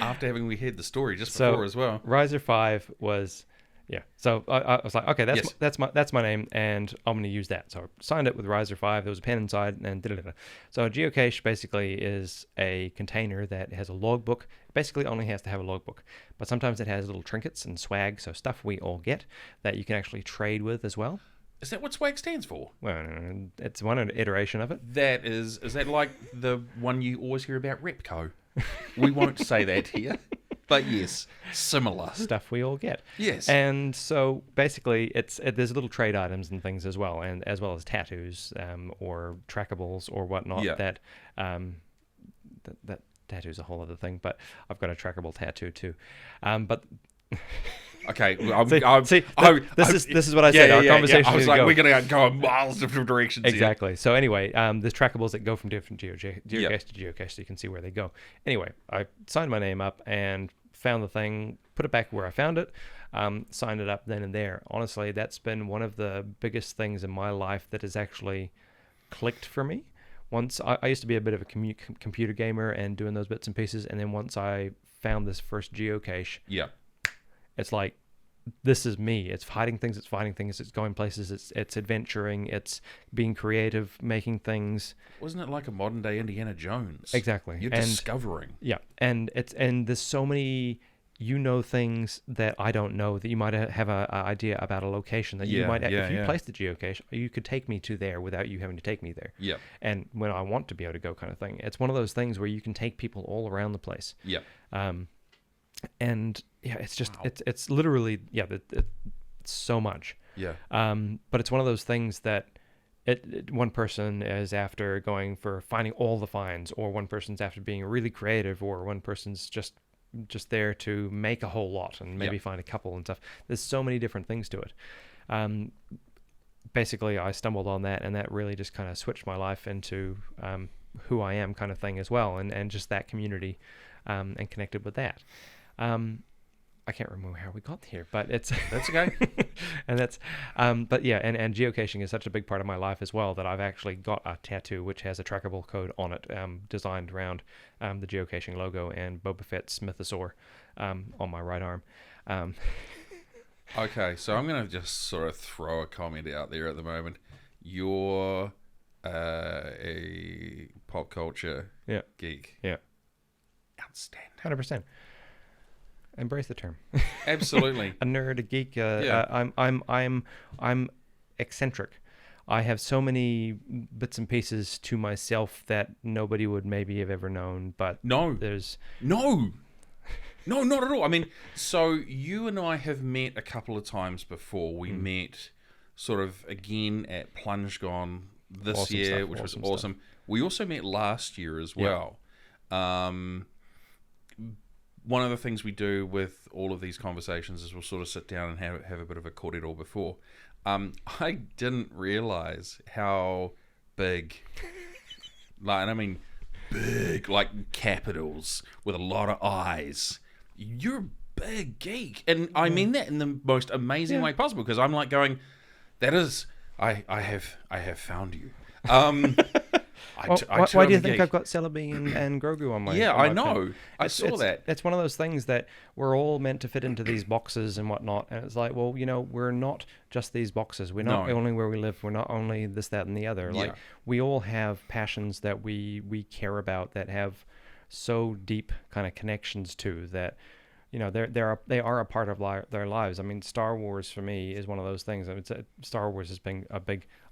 after we heard the story just before as well. Riser 5 was. Yeah, so I was like, okay, that's my name, and I'm going to use that. So I signed it with Riser 5. There was a pen inside, and da-da-da. So a geocache basically is a container that has a logbook. It basically only has to have a logbook, but sometimes it has little trinkets and swag, so stuff we all get that you can actually trade with as well. Is that what swag stands for? Well, it's one iteration of it. Is that like the one you always hear about, Repco? We won't say that here. But yes, similar stuff we all get. Yes, and so basically, there's little trade items and things as well, and as well as tattoos or trackables or whatnot. That tattoo's a whole other thing, but I've got a trackable tattoo too. But okay, this is what I said. Our conversation. I was like, we're going to go in miles different directions. Exactly. Here. So anyway, there's trackables that go from different geocache to geocache, so you can see where they go. Anyway, I signed my name up and found the thing, put it back where I found it, signed it up then and there. Honestly, that's been one of the biggest things in my life that has actually clicked for me. Once I used to be a bit of a computer gamer and doing those bits and pieces, and then once I found this first geocache, it's like, this is me. It's hiding things. It's finding things. It's going places. It's adventuring. It's being creative, making things. Wasn't it like a modern day Indiana Jones? Exactly. You're discovering. Yeah, and there's so many things that I don't know, that you might have an idea about a location that you might if you place the geocache, you could take me to there without you having to take me there. Yeah. And when I want to be able to go, kind of thing. It's one of those things where you can take people all around the place. Yeah. And it's just it's literally it's so much. Yeah. But it's one of those things that one person is after going for finding all the finds, or one person's after being really creative, or one person's just there to make a whole lot and maybe find a couple and stuff. There's so many different things to it. Basically, I stumbled on that, and that really just kind of switched my life into who I am, kind of thing as well, and just that community, and connected with that. I can't remember how we got here, but that's okay. And that's, but yeah, and geocaching is such a big part of my life as well, that I've actually got a tattoo which has a trackable code on it, designed around the geocaching logo and Boba Fett's mythosaur on my right arm. Okay, so I'm going to just sort of throw a comment out there at the moment. You're a pop culture geek. Yeah. Outstanding. 100%. Embrace the term. Absolutely. A nerd, a geek. I'm eccentric. I have so many bits and pieces to myself that nobody would maybe have ever known. But no, not at all. I mean, so you and I have met a couple of times before. We met sort of again at PlungeGon this year, which was awesome. Stuff. We also met last year as well. One of the things we do with all of these conversations is we'll sort of sit down and have a bit of a cordial before. I didn't realize how big, like, and I mean big, like capitals with a lot of eyes. You're a big geek, and I mean that in the most amazing way possible, because I'm like going, that is, I have found you. Why do you think I've got Celebi and Grogu on my? Yeah, on my I know. Thing? I saw that. It's one of those things that we're all meant to fit into these boxes and whatnot, and it's like, well, we're not just these boxes. We're not only where we live. We're not only this, that, and the other. Like, we all have passions that we care about, that have so deep kind of connections to that. They are a part of their lives. I mean, Star Wars for me is one of those things. I mean, Star Wars has been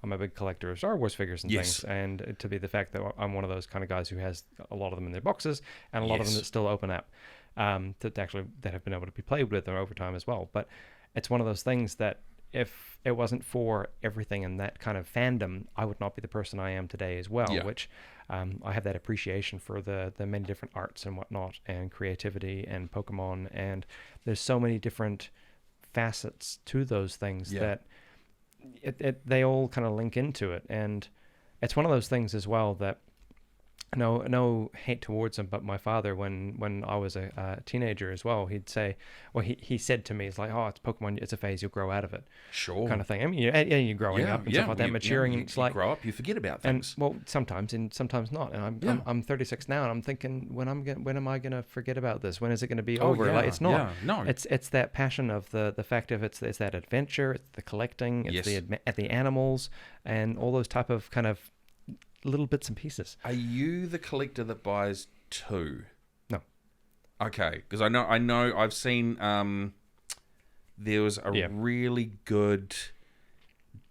I'm a big collector of Star Wars figures and things, and to be the fact that I'm one of those kind of guys who has a lot of them in their boxes and a lot of them that still open up, that have been able to be played with over time as well. But it's one of those things that if it wasn't for everything in that kind of fandom, I would not be the person I am today as well. Which I have that appreciation for the many different arts and whatnot, and creativity and Pokemon, and there's so many different facets to those things that they all kind of link into it. And it's one of those things as well that no hate towards him, but my father, when I was a teenager as well, he'd say, well, he said to me, it's like, oh, it's Pokemon, it's a phase, you'll grow out of it. Sure. Kind of thing. I mean, you're growing up and stuff like that, maturing. And it's like, grow up, you forget about things. And, well, sometimes not. And I'm 36 now, and I'm thinking, when am I gonna forget about this? When is it gonna be over? Like, it's not. Yeah. No. It's that passion of the fact of it's that adventure, it's the collecting, it's the animals, and all those type of kind of little bits and pieces. Are you the collector that buys 2? No. Okay, because I know I've seen there was a really good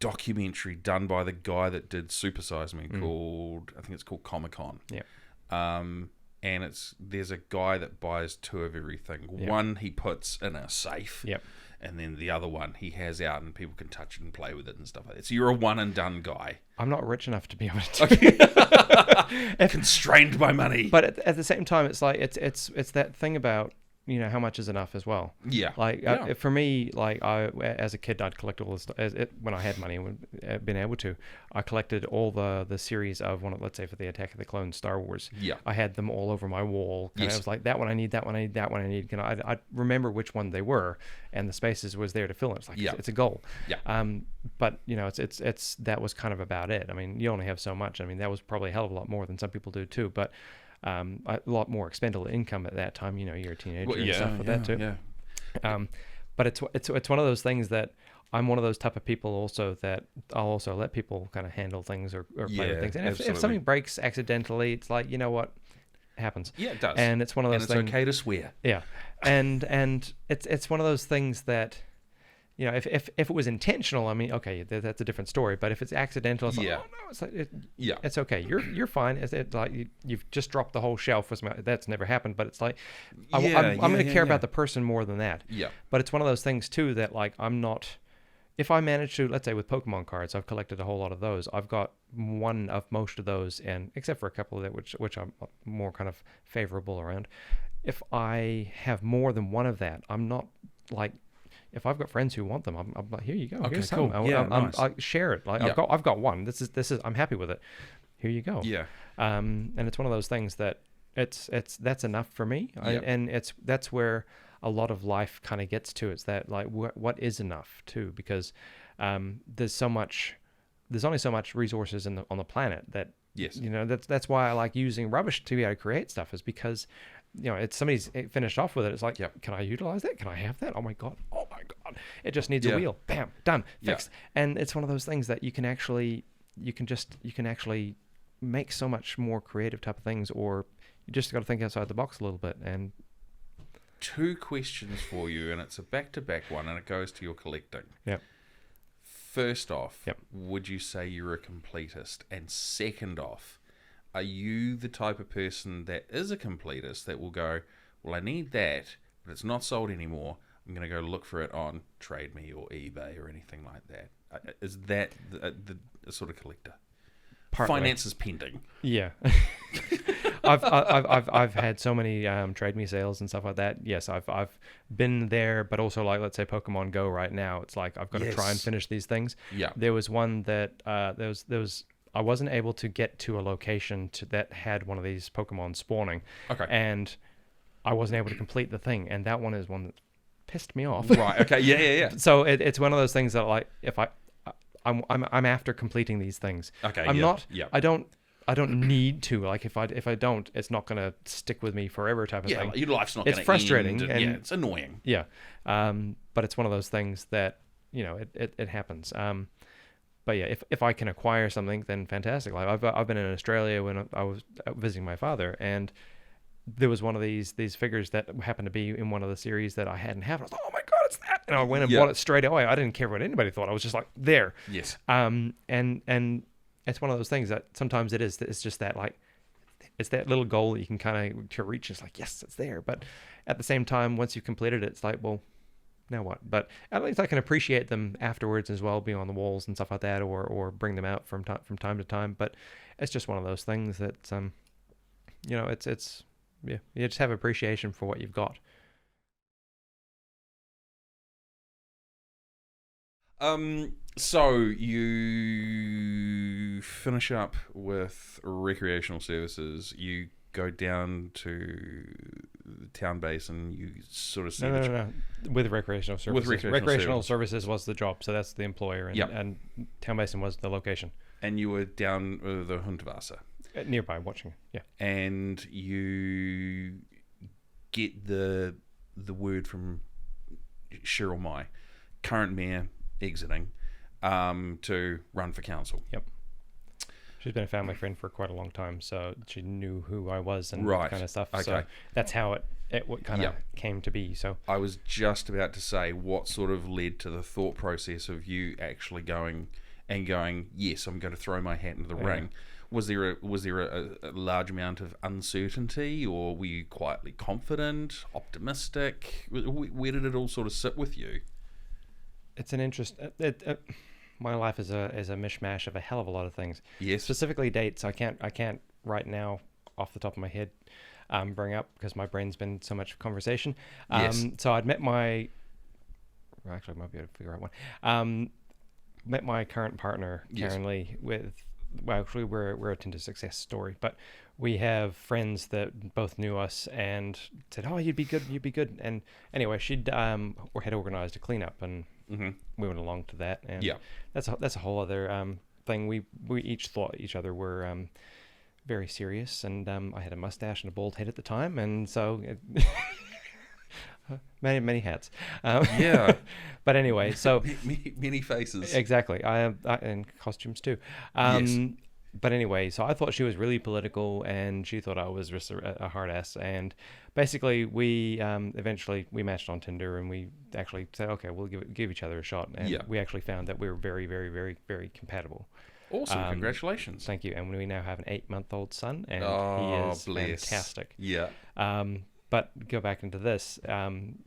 documentary done by the guy that did Super Size Me called, I think it's called Comic-Con. Yeah. And there's a guy that buys 2 of everything. Yep. One he puts in a safe. Yep. And then the other one he has out and people can touch it and play with it and stuff like that. So you're a one and done guy. I'm not rich enough to be able to constrained by money. But at the same time, it's like it's that thing about, you know, how much is enough as well. Yeah. Like for me, like as a kid, I'd collect all this when I had money and been able to. I collected all the series of let's say for the Attack of the Clones, Star Wars. Yeah. I had them all over my wall. And I was like, that one I need, that one I need, that one I need. I remember which one they were, and the spaces was there to fill it. It's like it's a goal. Yeah. But you know, it's that was kind of about it. I mean, you only have so much. I mean, that was probably a hell of a lot more than some people do too. But a lot more expendable income at that time. You know, you're a teenager and stuff like that too. Yeah. But it's one of those things that I'm one of those type of people also that I'll also let people kind of handle things or play with things. And if something breaks accidentally, it's like, you know what, it happens. Yeah, it does. And it's one of those things. And it's okay to swear. Yeah. And it's one of those things that, you know, if it was intentional, I mean, okay, that's a different story. But if it's accidental, it's like, oh no, it's like, it's okay. You're fine. It's like you've just dropped the whole shelf. That's never happened. But it's like, I'm going to care about the person more than that. Yeah. But it's one of those things too that, like, I'm not. If I manage to, let's say with Pokemon cards, I've collected a whole lot of those. I've got one of most of those, and except for a couple of that which I'm more kind of favorable around. If I have more than one of that, I'm not like. If I've got friends who want them, I'm like, here you go. Okay, here's cool. Nice. I share it. Like yeah. I've got one. This is. I'm happy with it. Here you go. Yeah. And it's one of those things that that's enough for me. And that's where a lot of life kind of gets to. It's that, like, what is enough too, because there's only so much resources on the planet that, you know, that's why I like using rubbish to be able to create stuff, is because, you know, it's somebody's finished off with it. It's like, can I utilize that? Can I have that? Oh my god, it just needs a wheel. Bam, done, fixed. And it's one of those things that you can actually make so much more creative type of things, or you just got to think outside the box a little bit. And 2 questions for you, and it's a back-to-back one, and it goes to your collecting. Yep. First off, would you say you're a completist? And second off, are you the type of person that is a completist that will go, well, I need that, but it's not sold anymore. I'm going to go look for it on Trade Me or eBay or anything like that. Is that the sort of collector? Partly. Finances pending. Yeah. I've had so many Trade Me sales and stuff like that. Yes, I've been there, but also, like, let's say Pokemon Go right now, it's like I've got to try and finish these things. Yeah. There was one that there was I wasn't able to get to a location that had one of these Pokemon spawning. Okay. And I wasn't able to complete the thing, and that one is one that pissed me off. Right. Okay. Yeah. So it's one of those things that, like, if I'm after completing these things. Okay. I'm not. Yeah. I don't need to. Like, if I don't, it's not going to stick with me forever type of thing. Yeah, your life's not going to end. It's frustrating. And, it's annoying. Yeah. But it's one of those things that, you know, it happens. But yeah, if I can acquire something, then fantastic. Like, I've been in Australia when I was visiting my father, and there was one of these figures that happened to be in one of the series that I hadn't had. I was like, oh my god, it's that! And I went and bought it straight away. I didn't care what anybody thought. I was just like, there. Yes. And it's one of those things that sometimes it's just that, like, it's that little goal that you can kind of to reach. It's like, yes, it's there. But at the same time, once you've completed it, it's like, well, now what? But at least I can appreciate them afterwards as well, being on the walls and stuff like that, or bring them out from time to time. But it's just one of those things that, you know, it's you just have appreciation for what you've got. So you finish up with recreational services, you go down to the town base and you sort of see no. With recreational services. With recreational services was the job, so that's the employer, and town basin was the location. And you were down the Huntavasa. Nearby, watching, yeah. And you get the word from Cheryl Mai, current mayor, exiting, to run for council. Yep. She's been a family friend for quite a long time, so she knew who I was and that kind of stuff. Okay. So that's how it kind of came to be. So I was just about to say, what sort of led to the thought process of you actually going, yes, I'm going to throw my hat into the ring. Was there a large amount of uncertainty, or were you quietly confident, optimistic? Where did it all sort of sit with you? It's an interest. My life is a mishmash of a hell of a lot of things. Yes. Specifically dates, I can't right now off the top of my head bring up because my brain's been so much conversation. Yes. So I'd met my. Actually, I might be able to figure out one. Met my current partner, Karen Lee, with. Well, actually, we're a Tinder success story, but we have friends that both knew us and said, "Oh, you'd be good." And anyway, she'd had organized a cleanup, and we went along to that. And that's a whole other thing. We each thought each other were very serious, and I had a mustache and a bald head at the time, and so. Many hats. But anyway, so many faces. Exactly. And costumes too. Yes. But anyway, so I thought she was really political, and she thought I was just a hard ass. And basically, we eventually we matched on Tinder, and we actually said, okay, we'll give each other a shot. And we actually found that we were very, very, very, very compatible. Awesome! Congratulations. Thank you. And we now have an 8-month-old son, and he is fantastic. Yeah. But go back into this.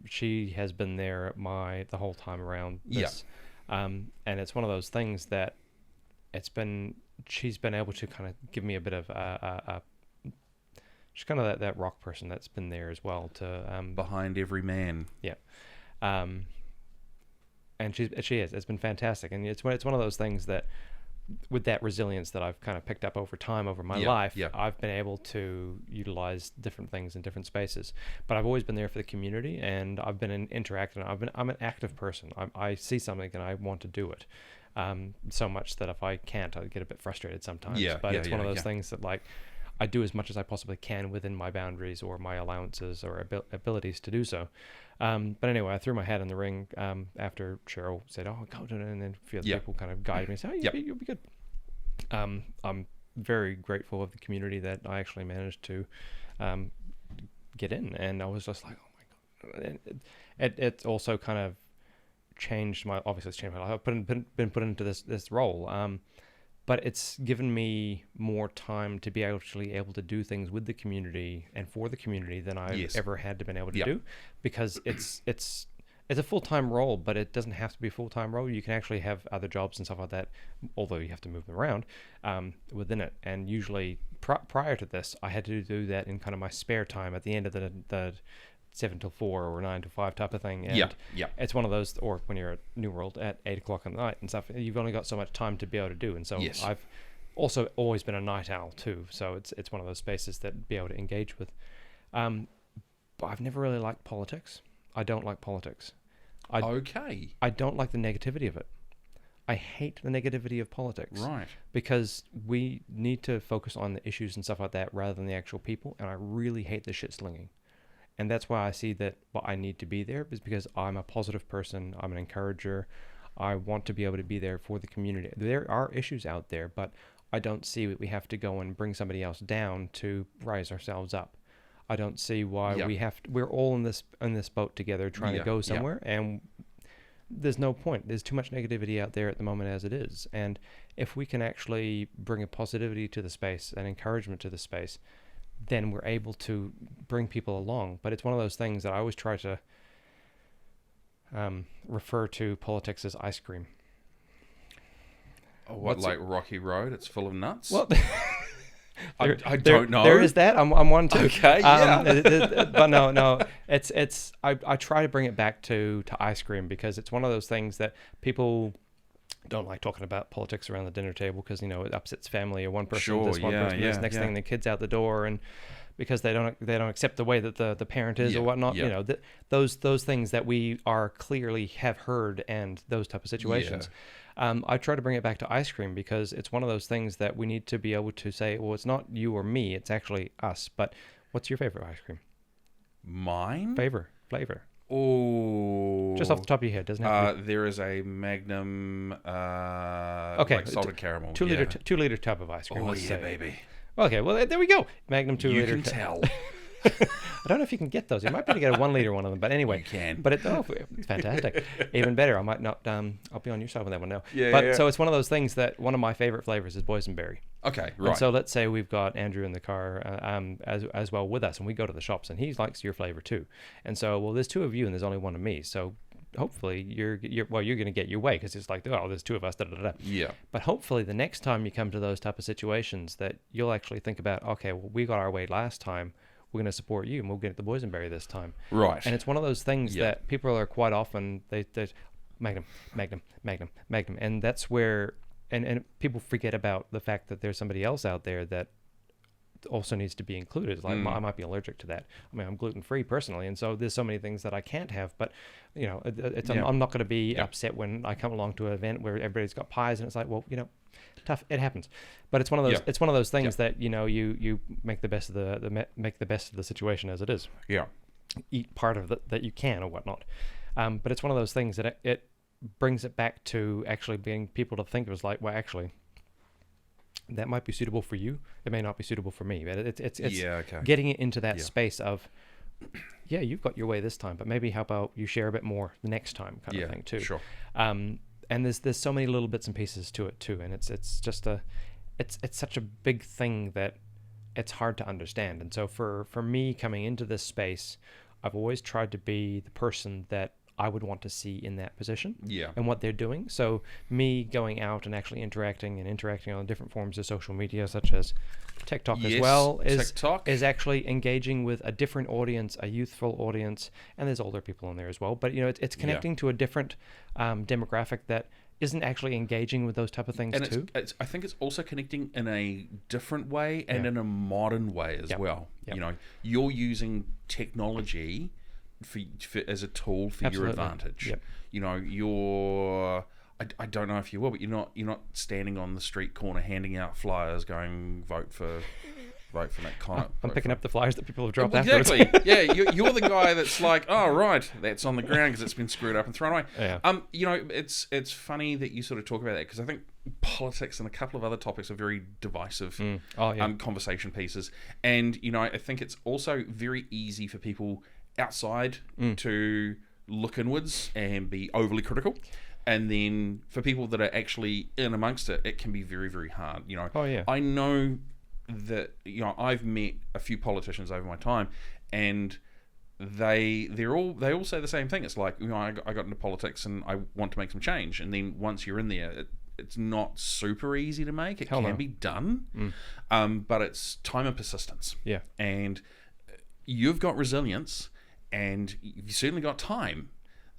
She has been there the whole time around this, and it's one of those things that she's been able to kind of give me a bit of she's kind of that rock person that's been there as well to behind every man. Yeah, and she is. It's been fantastic, and it's one of those things that. With that resilience that I've kind of picked up over time, over my life, I've been able to utilize different things in different spaces. But I've always been there for the community, and I've been interacting. I'm an active person. I see something and I want to do it. So much that if I can't, I get a bit frustrated sometimes. But it's one of those things that like I do as much as I possibly can within my boundaries or my allowances or abilities to do so. But anyway, I threw my hat in the ring after Cheryl said, "Oh, go to it," and then a few other people kind of guided me and said, "Oh, you'll be good." I'm very grateful of the community that I actually managed to get in, and I was just like, "Oh my god!" It also kind of changed my. Obviously, it's changed my life. I've been put into this role. But it's given me more time to be actually able to do things with the community and for the community than I've ever had to been able to do, because it's a full-time role, but it doesn't have to be a full-time role. You can actually have other jobs and stuff like that, although you have to move them around within it. And usually prior to this, I had to do that in kind of my spare time at the end of the 7 till 4 or 9 to 5 type of thing. And it's one of those, or when you're at New World at 8 o'clock at night and stuff, you've only got so much time to be able to do. And so I've also always been a night owl too. So it's one of those spaces that be able to engage with. But I've never really liked politics. I don't like politics. I don't like the negativity of it. I hate the negativity of politics. Right. Because we need to focus on the issues and stuff like that rather than the actual people. And I really hate the shit slinging. And that's why I see that what I need to be there is because I'm a positive person. I'm an encourager. I want to be able to be there for the community. There are issues out there, but I don't see that we have to go and bring somebody else down to rise ourselves up. I don't see why we're all in this boat together trying to go somewhere, and there's no point. There's too much negativity out there at the moment as it is. And if we can actually bring a positivity to the space and encouragement to the space, then we're able to bring people along. But it's one of those things that I always try to refer to politics as ice cream. Oh, like Rocky Road? It's full of nuts? Well, I don't know. There is that. I'm one too. Okay, but no. I try to bring it back to ice cream, because it's one of those things that people don't like talking about politics around the dinner table because, you know, it upsets family, or one person this, one person this, next thing the kid's out the door, and because they don't accept the way that the parent is or whatnot, you know, those things that we are clearly have heard, and those type of situations. I try to bring it back to ice cream, because it's one of those things that we need to be able to say, well, it's not you or me, it's actually us. But what's your favorite ice cream? Mine? Flavor. Oh, just off the top of your head, doesn't have to be. There is a Magnum, like salted caramel, 2 liter tub of ice cream. Oh yeah, baby. Okay, well there we go. Magnum 2 liter. You can tell. I don't know if you can get those. You might be able to get a 1 liter one of them, but anyway, you can. But it's fantastic. Even better. I might not. I'll be on your side with that one now. Yeah. So it's one of those things that one of my favorite flavors is boysenberry. Okay, right. And so let's say we've got Andrew in the car as well with us, and we go to the shops, and he likes your flavor too. And so, well, there's 2 of you, and there's only 1 of me. So hopefully you're going to get your way, because it's like, oh, there's 2 of us. Yeah. But hopefully the next time you come to those type of situations, that you'll actually think about, okay, well, we got our way last time. We're going to support you, and we'll get the boysenberry this time. Right. And it's one of those things that people are quite often, they Magnum. And that's where, and people forget about the fact that there's somebody else out there that also needs to be included. It's like, I might be allergic to that. I mean, I'm gluten-free personally, and so there's so many things that I can't have, but, you know, I'm not going to be upset when I come along to an event where everybody's got pies, and it's like, well, you know, tough, it happens. But it's one of those it's one of those things that, you know, you make the best of the situation as it is. Yeah. Eat part of that you can or whatnot. But it's one of those things that it brings it back to actually being people to think. It was like, well, actually, that might be suitable for you. It may not be suitable for me. But it's getting it into that space of, you've got your way this time, but maybe how about you share a bit more the next time, kind of thing too. Sure. And there's so many little bits and pieces to it too, and it's just it's such a big thing that it's hard to understand. And so for me coming into this space, I've always tried to be the person that I would want to see in that position and what they're doing. So me going out and actually interacting on different forms of social media, such as TikTok as well, is actually engaging with a different audience, a youthful audience, and there's older people in there as well. But, you know, it's connecting to a different demographic that isn't actually engaging with those type of things too. I think it's also connecting in a different way and in a modern way as well. Yep. You know, you're using technology as a tool for your advantage. Yep. You know, I don't know if you will, but you're not standing on the street corner handing out flyers going vote for Nick Connop. I'm picking up the flyers that people have dropped exactly. afterwards. Yeah, you're the guy that's like, oh right, that's on the ground because it's been screwed up and thrown away. Yeah. You know, it's funny that you sort of talk about that, because I think politics and a couple of other topics are very divisive conversation pieces, and you know, I think it's also very easy for people outside to look inwards and be overly critical, and then for people that are actually in amongst it, it can be very, very hard. You know, I know that, you know, I've met a few politicians over my time, and they all say the same thing. It's like, you know, I got into politics and I want to make some change, and then once you're in there, it's not super easy to make. It can be done, but it's time and persistence. Yeah, and you've got resilience, and you've certainly got time.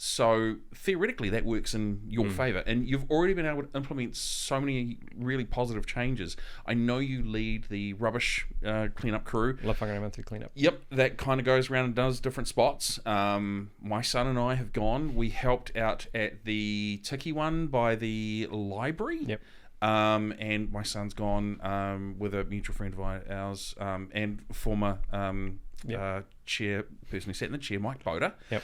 So theoretically, that works in your favour, and you've already been able to implement so many really positive changes. I know you lead the rubbish cleanup crew. Love Whangarei Monthly Cleanup. Yep, that kind of goes around and does different spots. My son and I have gone. We helped out at the Tiki one by the library. Yep. And my son's gone with a mutual friend of ours and former chairperson who sat in the chair, Mike Boda. Yep.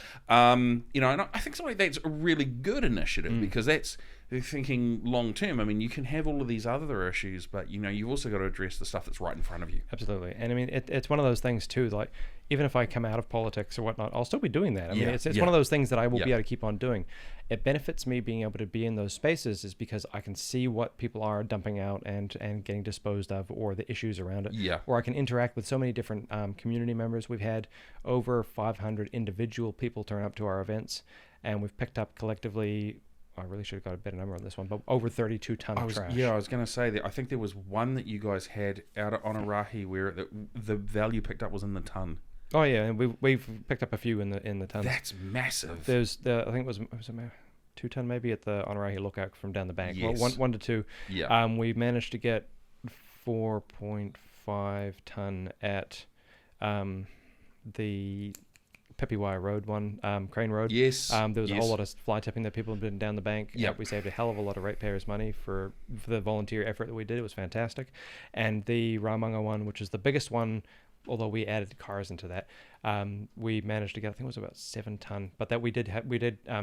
You know, and I think something like that's a really good initiative, because that's thinking long term. I mean, you can have all of these other issues, but you know, you've also got to address the stuff that's right in front of you. Absolutely. And I mean, it's one of those things too, like, even if I come out of politics or whatnot, I'll still be doing that. I mean, it's one of those things that I will be able to keep on doing. It benefits me being able to be in those spaces is because I can see what people are dumping out and getting disposed of, or the issues around it. Yeah. Or I can interact with so many different community members. We've had over 500 individual people turn up to our events, and we've picked up collectively, I really should have got a better number on this one, but over 32 ton of trash. Yeah, I was going to say that. I think there was one that you guys had out at Whangarei where the value picked up was in the ton. Oh yeah, and we've picked up a few in the ton. That's massive. I think it was 2-ton maybe at the Whangarei lookout from down the bank. Yes. Well, 1 to 2. Yeah. We managed to get 4.5 ton at the Pipiwai Road one, Crane Road. Yes. There was a whole lot of fly tipping that people had been down the bank. Yep. We saved a hell of a lot of ratepayers' money for the volunteer effort that we did. It was fantastic. And the Ramanga one, which is the biggest one, although we added cars into that, we managed to get, I think it was about 7 ton. But that we did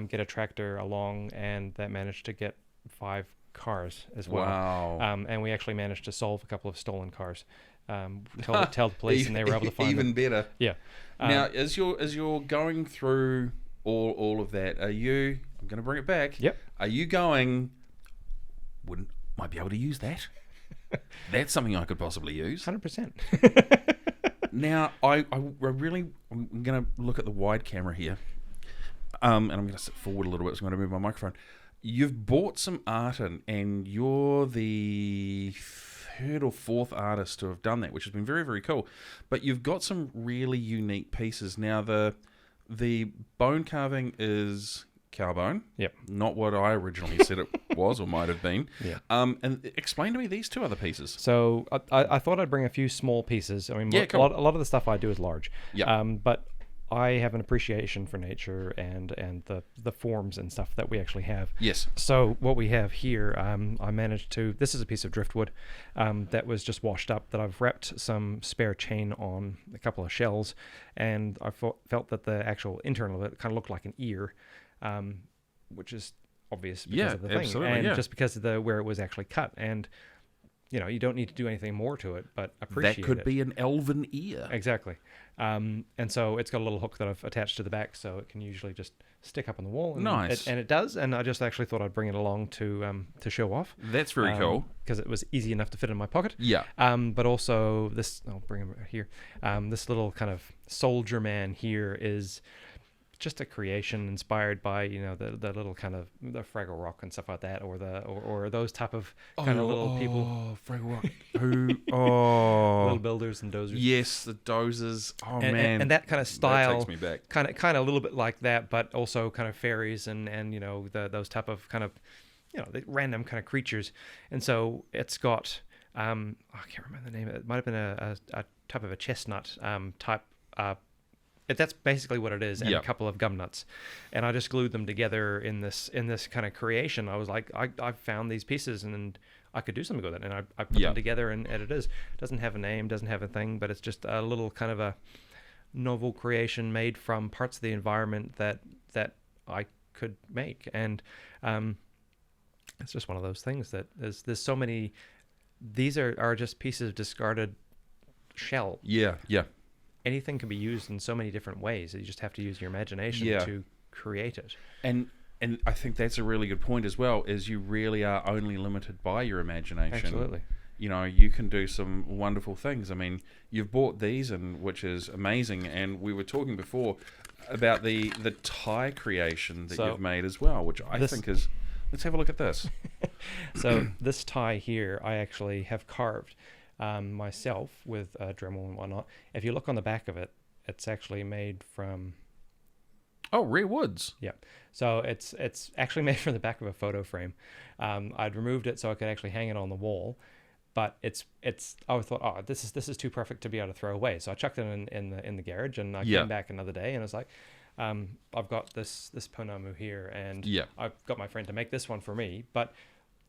get a tractor along, and that managed to get 5 cars as well. Wow. And we actually managed to solve a couple of stolen cars. Tell the police, and they were able to find even them. better. Yeah. Now, as you're going through all of that, are you? I'm going to bring it back. Yep. Are you going? Might be able to use that. That's something I could possibly use. 100%. Now, I'm going to look at the wide camera here, and I'm going to sit forward a little bit. So I'm going to move my microphone. You've bought some art in, and you're the 3rd or 4th artist to have done that, which has been very, very cool. But you've got some really unique pieces. Now, the bone carving is cowbone. Yep. Not what I originally said it was or might have been. Yeah. And explain to me these 2 other pieces. So I thought I'd bring a few small pieces. I mean, cool. a lot of the stuff I do is large. Yeah. But I have an appreciation for nature and the forms and stuff that we actually have. Yes. So what we have here, I managed to, this is a piece of driftwood that was just washed up, that I've wrapped some spare chain on a couple of shells, and I felt that the actual internal of it kind of looked like an ear, which is obvious because of the thing. Absolutely, and just because of where it was actually cut. And you don't need to do anything more to it, but appreciate it. That could be an elven ear. Exactly. And so it's got a little hook that I've attached to the back, so it can usually just stick up on the wall. And nice. And it does, and I just actually thought I'd bring it along to show off. That's very cool. Because it was easy enough to fit in my pocket. Yeah. But also this, I'll bring him here. This little kind of soldier man here is just a creation inspired by the little kind of the Fraggle Rock and stuff like that, or those type of kind of little people. Oh, Fraggle Rock. Little builders and dozers. Yes, the dozers. Oh, man, and that kind of style that takes me back. Kind of a little bit like that, but also kind of fairies and those type of kind of the random kind of creatures. And so it's got I can't remember the name. It might have been a type of a chestnut type. That's basically what it is, and a couple of gum nuts, and I just glued them together in this kind of creation. I was like, I found these pieces, and I could do something with it, and I put them together, and it is. It doesn't have a name, doesn't have a thing, but it's just a little kind of a novel creation made from parts of the environment that I could make, and it's just one of those things that there's so many. These are just pieces of discarded shell. Yeah. Anything can be used in so many different ways. You just have to use your imagination to create it. And I think that's a really good point as well, is you really are only limited by your imagination. Absolutely. You can do some wonderful things. I mean, you've bought these, which is amazing. And we were talking before about the tie creation that you've made as well, which I think is... Let's have a look at this. So this tie here, I actually have carved myself with Dremel and whatnot. If you look on the back of it, it's actually made from... Oh, rare woods. Yeah. So it's actually made from the back of a photo frame. I'd removed it so I could actually hang it on the wall, but I thought, this is too perfect to be able to throw away. So I chucked it in the garage, and I came back another day, and I was like, I've got this Ponamu here, and I've got my friend to make this one for me, but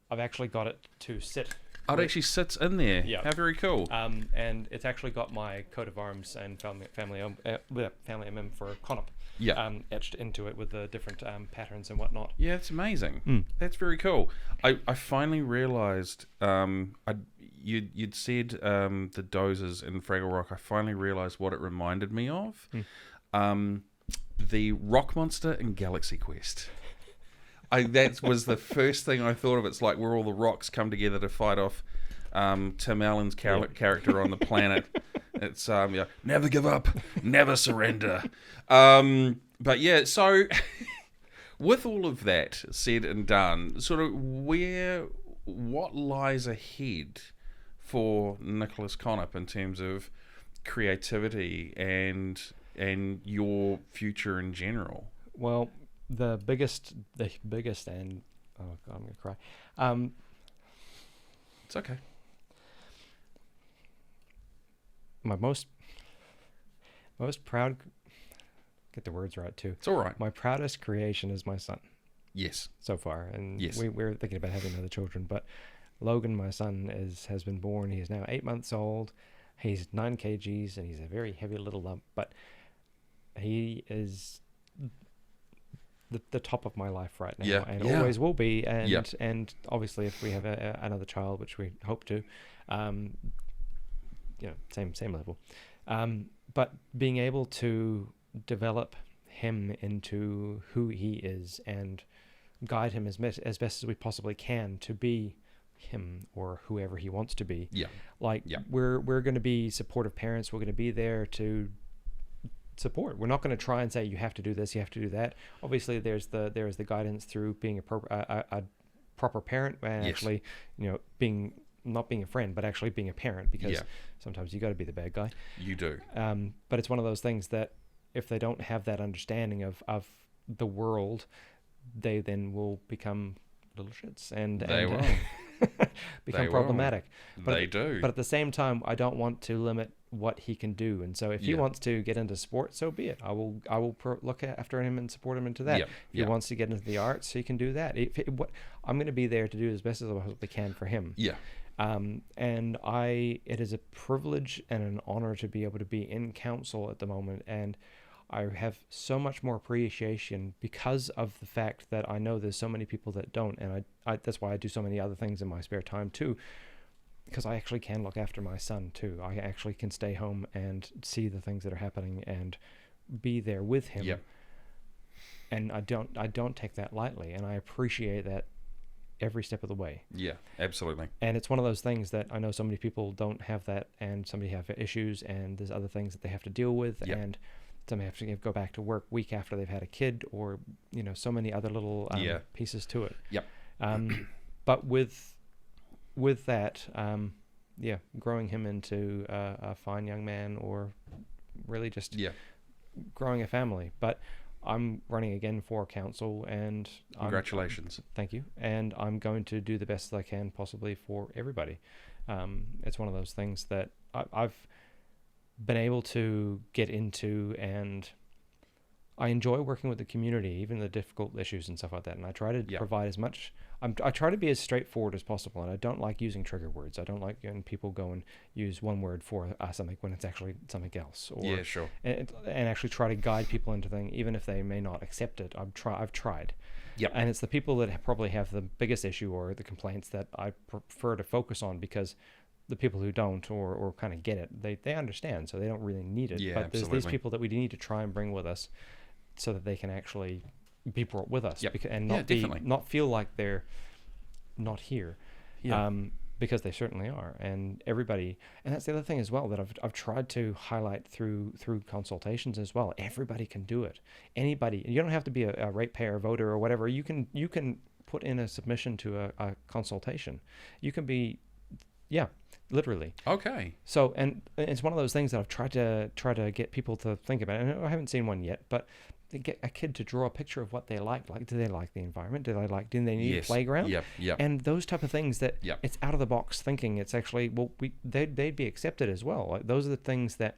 I've actually got it to sit. Oh, it actually sits in there. Yeah. How very cool. And it's actually got my coat of arms and family emblem for Connop etched into it with the different patterns and whatnot. Yeah, it's amazing. That's very cool. I finally realised, you'd said the dozers in Fraggle Rock. I finally realised what it reminded me of. The rock monster in Galaxy Quest. That was the first thing I thought of. It's like where all the rocks come together to fight off Tim Allen's character on the planet. It's never give up, never surrender. But yeah, so with all of that said and done, sort of what lies ahead for Nicholas Connop in terms of creativity and your future in general? Well, the biggest, and oh God, I'm gonna cry. It's okay. My most proud, get the words right too. It's all right. My proudest creation is my son. Yes. So far, and yes. we're thinking about having other children, but Logan, my son, has been born. He is now 8 months old. He's 9 kgs, and he's a very heavy little lump, but he is the top of my life right now, and always will be. And and obviously, if we have another child, which we hope to, same level. But being able to develop him into who he is and guide him as best as we possibly can to be him or whoever he wants to be. We're going to be supportive parents. We're going to be there to support. We're not going to try and say you have to do this, you have to do that. Obviously, there's the guidance through being a proper parent and actually, not being a friend, but actually being a parent, because sometimes you got to be the bad guy. You do. But it's one of those things that if they don't have that understanding of the world, they then will become little shits and become problematic. But at the same time, I don't want to limit what he can do, and so if he wants to get into sport, so be it. I will look after him and support him into that. If he wants to get into the arts, he can do that. I'm going to be there to do as best as I possibly can for him. And it is a privilege and an honor to be able to be in council at the moment, and I have so much more appreciation because of the fact that I know there's so many people that don't, and I that's why I do so many other things in my spare time too, because I actually can look after my son too. I actually can stay home and see the things that are happening and be there with him. And I don't take that lightly, and I appreciate that every step of the way. Absolutely. And it's one of those things that I know so many people don't have that, and somebody have issues, and there's other things that they have to deal with, and some have to go back to work week after they've had a kid, or so many other little pieces to it. But with that, growing him into a fine young man, or really just growing a family. But I'm running again for council, and congratulations. Thank you. And I'm going to do the best that I can possibly for everybody. It's one of those things that I've been able to get into, and I enjoy working with the community, even the difficult issues and stuff like that. And I try to provide as much. I try to be as straightforward as possible, and I don't like using trigger words. I don't like when people go and use one word for something when it's actually something else. And actually try to guide people into things, even if they may not accept it. I've tried. And it's the people that probably have the biggest issue or the complaints that I prefer to focus on, because the people who don't or kind of get it, they understand, so they don't really need it. But there's these people that we need to try and bring with us so that they can actually be brought with us, and not feel like they're not here, because they certainly are. And everybody, and that's the other thing as well that I've tried to highlight through consultations as well. Everybody can do it. Anybody. You don't have to be a ratepayer, voter, or whatever. You can put in a submission to a consultation. You can be, literally. Okay. So, and it's one of those things that I've tried to get people to think about. And I haven't seen one yet, but to get a kid to draw a picture of what they like. Like, do they like the environment? Do they need a playground? And those type of things that it's out of the box thinking. It's actually, they'd be accepted as well. Like, those are the things that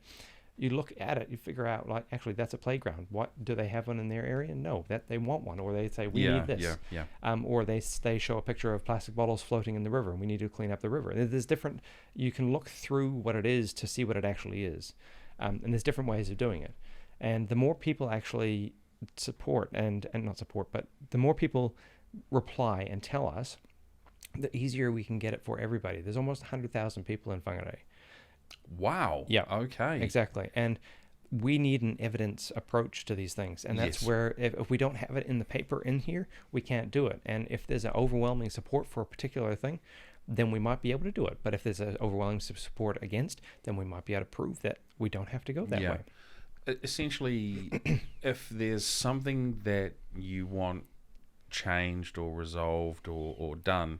you look at it, you figure out, like, actually that's a playground. What do they have one in their area? No, that they want one, or they say we need this. Or they show a picture of plastic bottles floating in the river, and we need to clean up the river. There's different. You can look through what it is to see what it actually is, and there's different ways of doing it. And the more people actually support and not support, but the more people reply and tell us, the easier we can get it for everybody. There's almost 100,000 people in Whangarei. Wow. Yeah. Okay. Exactly. And we need an evidence approach to these things. And that's where if we don't have it in the paper in here, we can't do it. And if there's an overwhelming support for a particular thing, then we might be able to do it. But if there's an overwhelming support against, then we might be able to prove that we don't have to go that way. Essentially, if there's something that you want changed or resolved or done,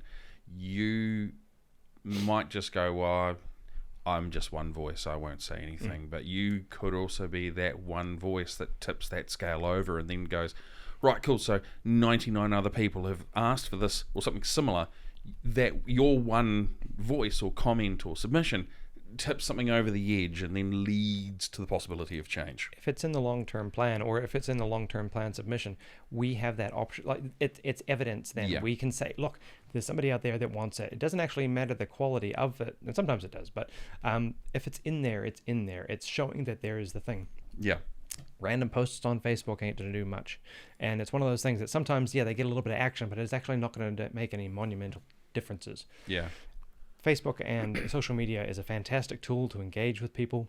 you might just go, well, I'm just one voice, I won't say anything. But you could also be that one voice that tips that scale over and then goes, right, cool. So 99 other people have asked for this or something similar. That your one voice or comment or submission tips something over the edge and then leads to the possibility of change. If it's in the long-term plan, or if it's in the long-term plan submission, we have that option. Like it's evidence then. Yeah. We can say, look, there's somebody out there that wants it. It doesn't actually matter the quality of it, and sometimes it does, but if it's in there, it's in there. It's showing that there is the thing. Yeah. Random posts on Facebook ain't going to do much. And it's one of those things that sometimes, they get a little bit of action, but it's actually not going to make any monumental differences. Yeah. Facebook and social media is a fantastic tool to engage with people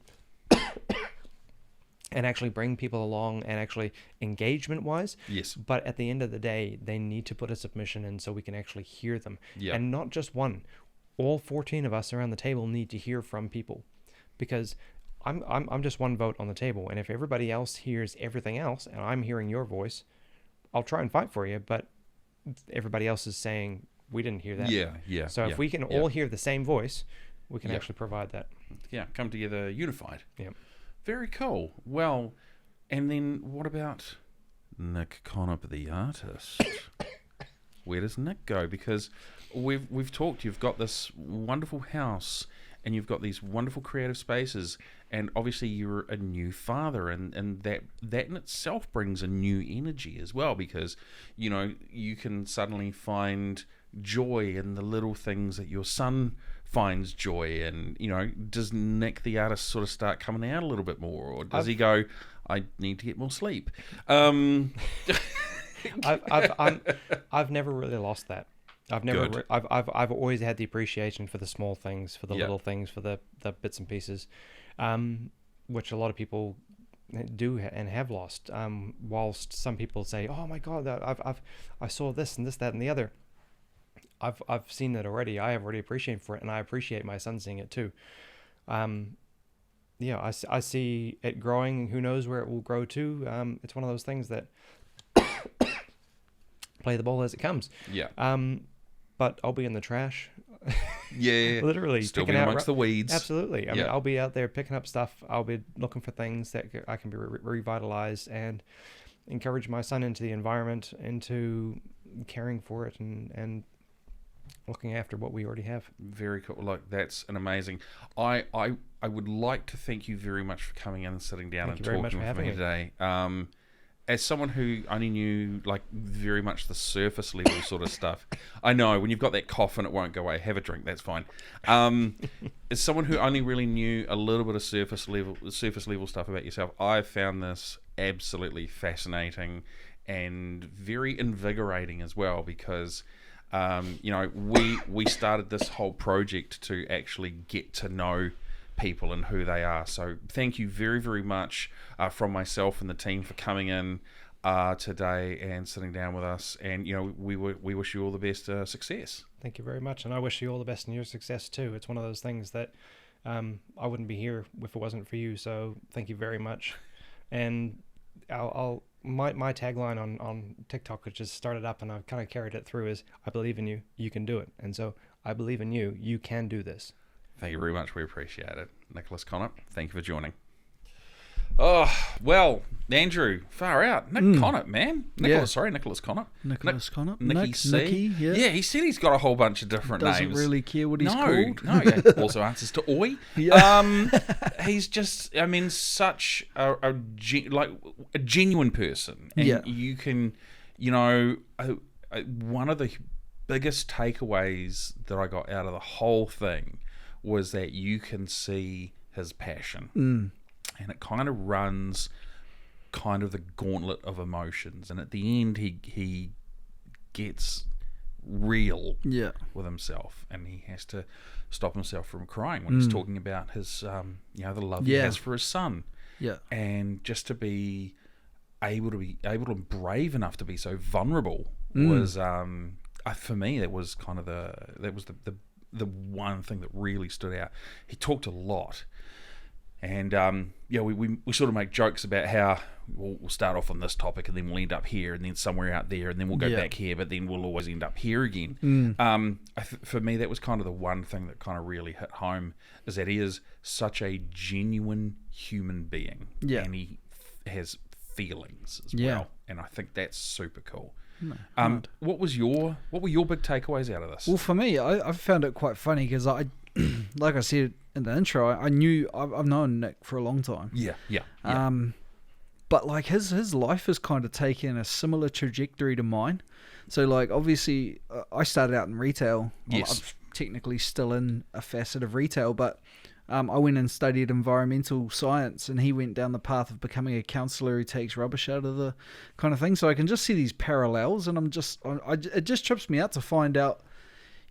and actually bring people along, and actually engagement-wise. Yes. But at the end of the day, they need to put a submission in so we can actually hear them. Yeah. And not just one. All 14 of us around the table need to hear from people, because I'm just one vote on the table, and if everybody else hears everything else and I'm hearing your voice, I'll try and fight for you, but everybody else is saying we didn't hear that. Yeah. So if we can all hear the same voice, we can actually provide that. Yeah, come together unified. Yeah. Very cool. Well, and then what about Nick Connop, the artist? Where does Nick go? Because we've talked, you've got this wonderful house and you've got these wonderful creative spaces, and obviously you're a new father, and that in itself brings a new energy as well, because you can suddenly find joy in the little things that your son finds joy in. Does Nick the artist sort of start coming out a little bit more, or does he go, I need to get more sleep? I've never really lost that. I've always had the appreciation for the small things, for the little things, for the bits and pieces, which a lot of people do and have lost. Whilst some people say, "Oh my God, I saw this and this, that, and the other." I've seen it already. I have already appreciated for it, and I appreciate my son seeing it too. I see it growing. Who knows where it will grow to? It's one of those things that play the ball as it comes. Yeah. But I'll be in the trash. Yeah. Literally. Still be amongst the weeds. Absolutely. I mean, I'll be out there picking up stuff. I'll be looking for things that I can be revitalized, and encourage my son into the environment, into caring for it, and looking after what we already have. Very cool. Like, that's an amazing. I would like to thank you very much for coming in and sitting down and talking with me today. As someone who only knew very much the surface level sort of stuff, I know when you've got that cough and it won't go away, have a drink, that's fine. As someone who only really knew a little bit of surface level stuff about yourself, I've found this absolutely fascinating and very invigorating as well, because we started this whole project to actually get to know people and who they are. So thank you very, very much from myself and the team for coming in today and sitting down with us. And we wish you all the best success. Thank you very much, and I wish you all the best in your success too. It's one of those things that I wouldn't be here if it wasn't for you. So thank you very much. And my tagline on TikTok, which just started up and I've kind of carried it through, is I believe in you, you can do it. And so I believe in you, you can do this. Thank you very much. We appreciate it. Nicholas Connop, thank you for joining. Oh, well, Andrew, far out. Nick Connop, man. Nicholas Connop. Nicholas Connop. Nicky C. Nicky, yeah, he said he's got a whole bunch of different names. Doesn't really care what he's called. No, yeah. Also answers to Oi. Yeah. He's just, such a genuine person. And you can, one of the biggest takeaways that I got out of the whole thing was that you can see his passion. And it kind of runs kind of the gauntlet of emotions, and at the end he gets real with himself, and he has to stop himself from crying when he's talking about his the love he has for his son, and just to be able and brave enough to be so vulnerable was for me that was kind of the one thing that really stood out. He talked a lot. And we sort of make jokes about how we'll start off on this topic and then we'll end up here and then somewhere out there and then we'll go back here, but then we'll always end up here again. For me, that was kind of the one thing that kind of really hit home, is that he is such a genuine human being, and he has feelings as well. and I think that's super cool. No, what were your big takeaways out of this? Well, for me, I found it quite funny because like I said in the intro, I've known Nick for a long time. Yeah. But like his life has kind of taken a similar trajectory to mine. So like obviously I started out in retail. Yes. I'm technically still in a facet of retail, but I went and studied environmental science, and he went down the path of becoming a counsellor who takes rubbish out of the kind of thing. So I can just see these parallels, and it just trips me out to find out,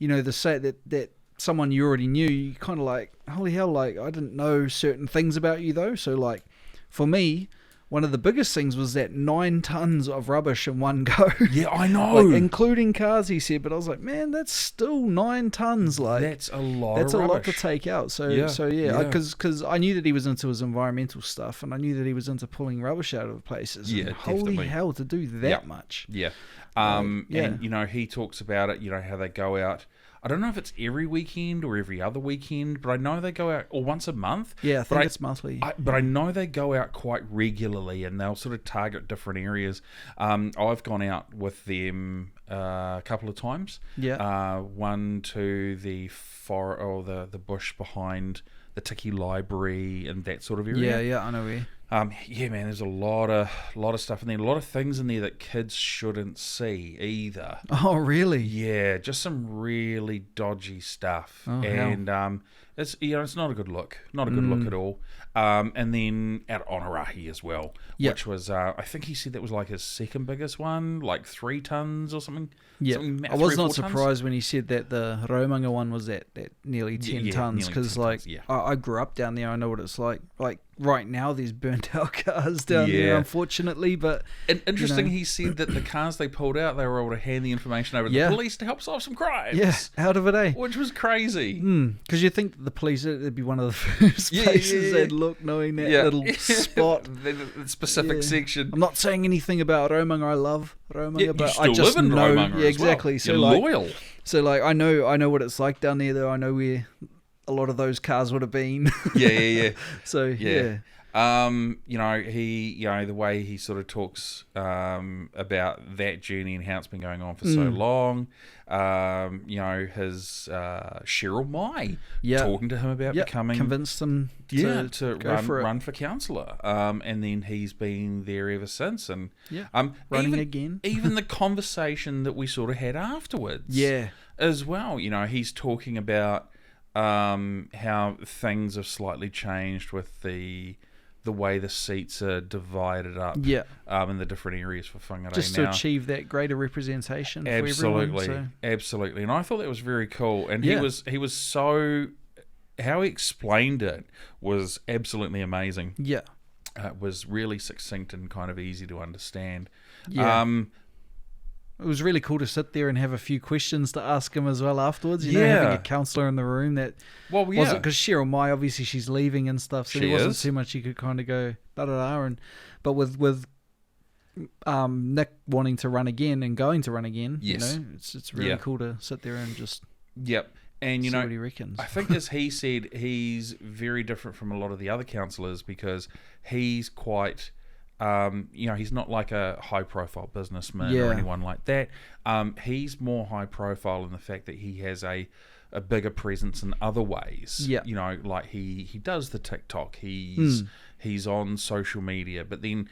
that someone you already knew, you kind of like, holy hell, like I didn't know certain things about you though. So like for me, one of the biggest things was that 9 tons of rubbish in one go. Yeah, I know. Like, including cars, he said. But I was like, man, that's still 9 tons. Like that's a lot. That's of a rubbish. lot to take out. So yeah. Because I knew that he was into his environmental stuff, and I knew that he was into pulling rubbish out of places. Yeah, and holy hell, to do that much. Yeah. And he talks about it. How they go out. I don't know if it's every weekend or every other weekend, but I know they go out, or once a month. Yeah, I think it's monthly. But I know they go out quite regularly, and they'll sort of target different areas. I've gone out with them a couple of times. Yeah. One to the the bush behind the Tiki Library and that sort of area. Yeah, I know where. Yeah, man, there's a lot of stuff in there, a lot of things in there that kids shouldn't see either. Oh, really? Yeah, just some really dodgy stuff, and it's not a good look, not a good look at all. And then at Whangarei as well, which was I think he said that was like his second biggest one, like 3 tons or something. Yeah, I was not surprised when he said that the Raumanga one was at nearly 10 tons, because I grew up down there. I know what it's like. Like right now, there's burnt out cars down there, unfortunately. But interesting, he said that the cars they pulled out, they were able to hand the information over to the police to help solve some crimes. Yeah, out of it, eh? Which was crazy. Because you think the police, it'd be one of the first places they'd look, knowing that little spot, the specific section. I'm not saying anything about Raumanga. I love Raumanga, but I just know. Raumanga exactly. Well. So You're like, loyal. So like, I know what it's like down there, though. I know where a lot of those cars would have been. Yeah. So yeah. He, the way he sort of talks about that journey and how it's been going on for so long. His Cheryl Mai talking to him about becoming, convinced him to run for councillor. And then he's been there ever since. And running again. Even the conversation that we sort of had afterwards. Yeah. As well, he's talking about how things have slightly changed with the way the seats are divided up in the different areas for Whangarei just to achieve that greater representation for everyone. Absolutely. And I thought that was very cool. And he was so... How he explained it was absolutely amazing. Yeah. It was really succinct and kind of easy to understand. Yeah. It was really cool to sit there and have a few questions to ask him as well afterwards. You know, having a counsellor in the room that wasn't, because Cheryl Mai, obviously she's leaving and stuff, so there wasn't too much you could kind of go but with Nick wanting to run again and going to run again, it's really cool to sit there and just and see what he reckons. I think, as he said, he's very different from a lot of the other counsellors because he's quite. He's not like a high-profile businessman or anyone like that. He's more high-profile in the fact that he has a bigger presence in other ways. Yeah. Like he does the TikTok. He's on social media, but then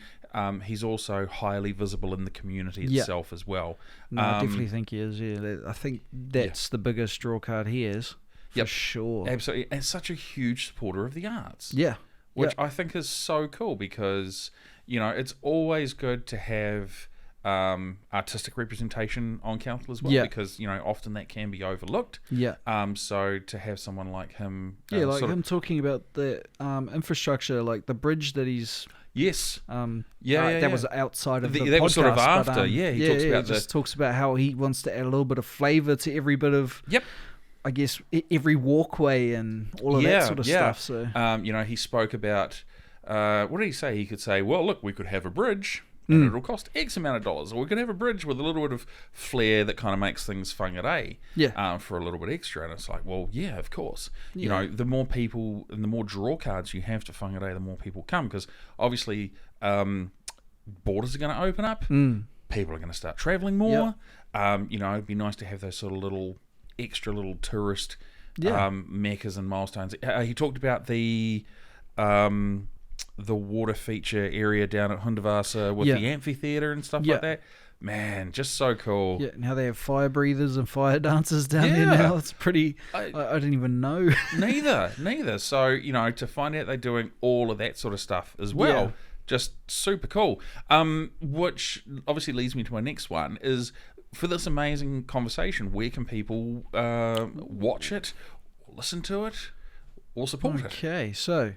he's also highly visible in the community itself as well. No, I definitely think he is. Yeah, I think that's the biggest draw card he is, for sure. Absolutely, and such a huge supporter of the arts. Yeah. Which I think is so cool because... it's always good to have artistic representation on council as well because, often that can be overlooked. Yeah. So to have someone like him... him talking about the infrastructure, like the bridge that he's... Yes. That was outside of the podcast. That was sort of after, he talks about how he wants to add a little bit of flavour to every bit of... Yep. I guess every walkway and all of that sort of stuff. So he spoke about... what did he say? He could say, well, look, we could have a bridge and it'll cost X amount of dollars, or we could have a bridge with a little bit of flair that kind of makes things whangarei for a little bit extra. And it's like, well, yeah, of course. The more people and the more draw cards you have to whangarei, the more people come, because obviously borders are going to open up. People are going to start traveling more. It'd be nice to have those sort of little extra little tourist meccas and milestones. He talked about the water feature area down at Hundavasa with the amphitheatre and stuff like that. Man, just so cool. Yeah, and how they have fire breathers and fire dancers down there now. It's pretty... I didn't even know. Neither. So, to find out they're doing all of that sort of stuff as well, just super cool. Which obviously leads me to my next one, is for this amazing conversation, where can people watch it, or listen to it, or support it? Okay, so...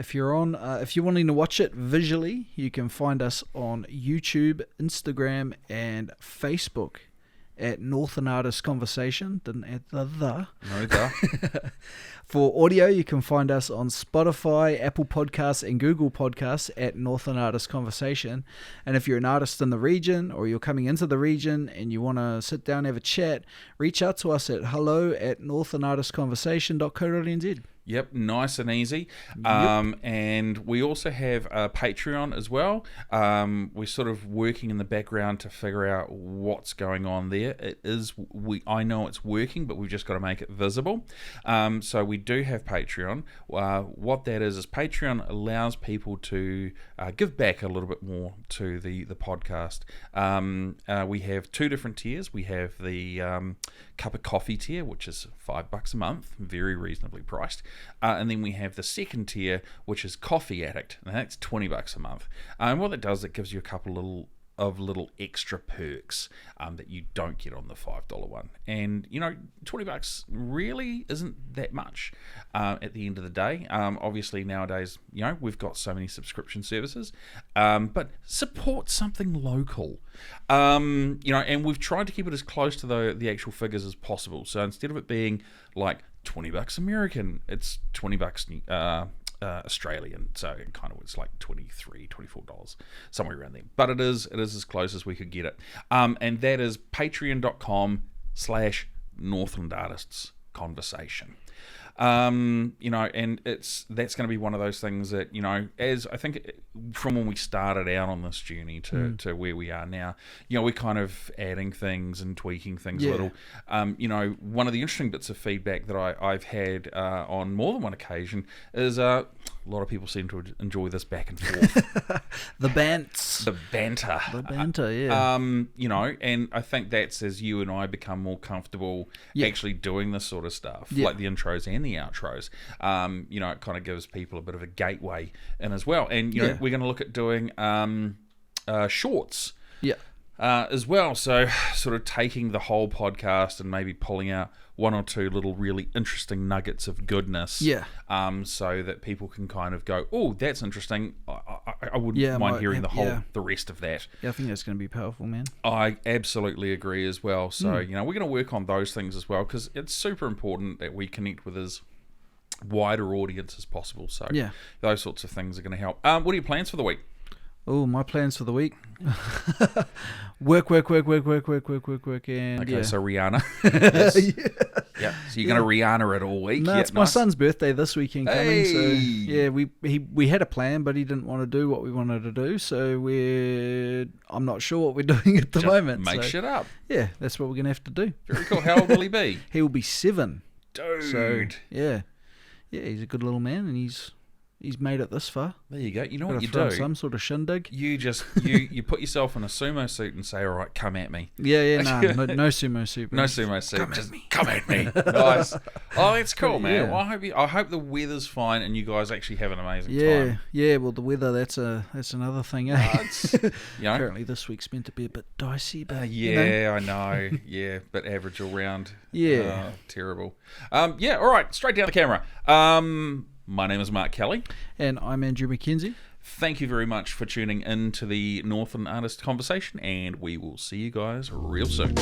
If you're wanting to watch it visually, you can find us on YouTube, Instagram, and Facebook at Northland Artist Conversation. Didn't add the. No, the. For audio, you can find us on Spotify, Apple Podcasts, and Google Podcasts at Northland Artist Conversation. And if you're an artist in the region, or you're coming into the region and you want to sit down and have a chat, reach out to us at hello@northlandartistconversation.co.nz. Yep, nice and easy. And we also have a Patreon as well. We're sort of working in the background to figure out what's going on there. I know it's working, but we've just got to make it visible. So we do have Patreon. What that is Patreon allows people to give back a little bit more to the podcast. We have 2 different tiers. We have the cup of coffee tier, which is $5 a month, very reasonably priced. And then we have the second tier, which is Coffee Addict, and that's $20 a month. And what it does, it gives you a couple little extra perks that you don't get on the $5 one. And $20 really isn't that much at the end of the day. Obviously nowadays, we've got so many subscription services, but support something local. And we've tried to keep it as close to the actual figures as possible. So instead of it being like $20 American, it's $20 Australian, so it's like $23, $24, somewhere around there. But it is as close as we could get it. And that is patreon.com/Northland Artists Conversation. And that's going to be one of those things that, as I think from when we started out on this journey to where we are now, we're kind of adding things and tweaking things a little. One of the interesting bits of feedback that I've had on more than one occasion is a lot of people seem to enjoy this back and forth. The banter. The banter, yeah. And I think that's as you and I become more comfortable actually doing this sort of stuff, like the intros and the outros. It kind of gives people a bit of a gateway in as well. And we're going to look at doing shorts as well. So sort of taking the whole podcast and maybe pulling out 1 or 2 little really interesting nuggets of goodness. So that people can kind of go, oh, that's interesting. I wouldn't mind hearing the rest of that. Yeah, I think that's going to be powerful, man. I absolutely agree as well. So, we're going to work on those things as well, because it's super important that we connect with as wider audience as possible. So those sorts of things are going to help. What are your plans for the week? Oh, my plans for the week. Work, and okay, so Rihanna. Yeah. So you're going to Rihanna it all week. No, it's my son's birthday this weekend coming. So yeah, we had a plan, but he didn't want to do what we wanted to do. So I'm not sure what we're doing at the moment. Make shit up. Yeah, that's what we're going to have to do. Very cool. How old will he be? He will be 7. Dude. So yeah, he's a good little man, and he's made it this far. There you go. You know what you do? Some sort of shindig. You just you put yourself in a sumo suit and say, "All right, come at me." Yeah, no sumo suit. No sumo suit. Come at me. Nice. Oh, that's cool, man. Yeah. Well, I hope the weather's fine and you guys actually have an amazing time. Yeah. Well, the weather that's another thing. Apparently this week's meant to be a bit dicey, but I know. Yeah, but average all round. Yeah. Terrible. All right, straight down the camera. My name is Mark Kelly. And I'm Andrew McKenzie. Thank you very much for tuning in to the Northland Artist Conversation, and we will see you guys real soon.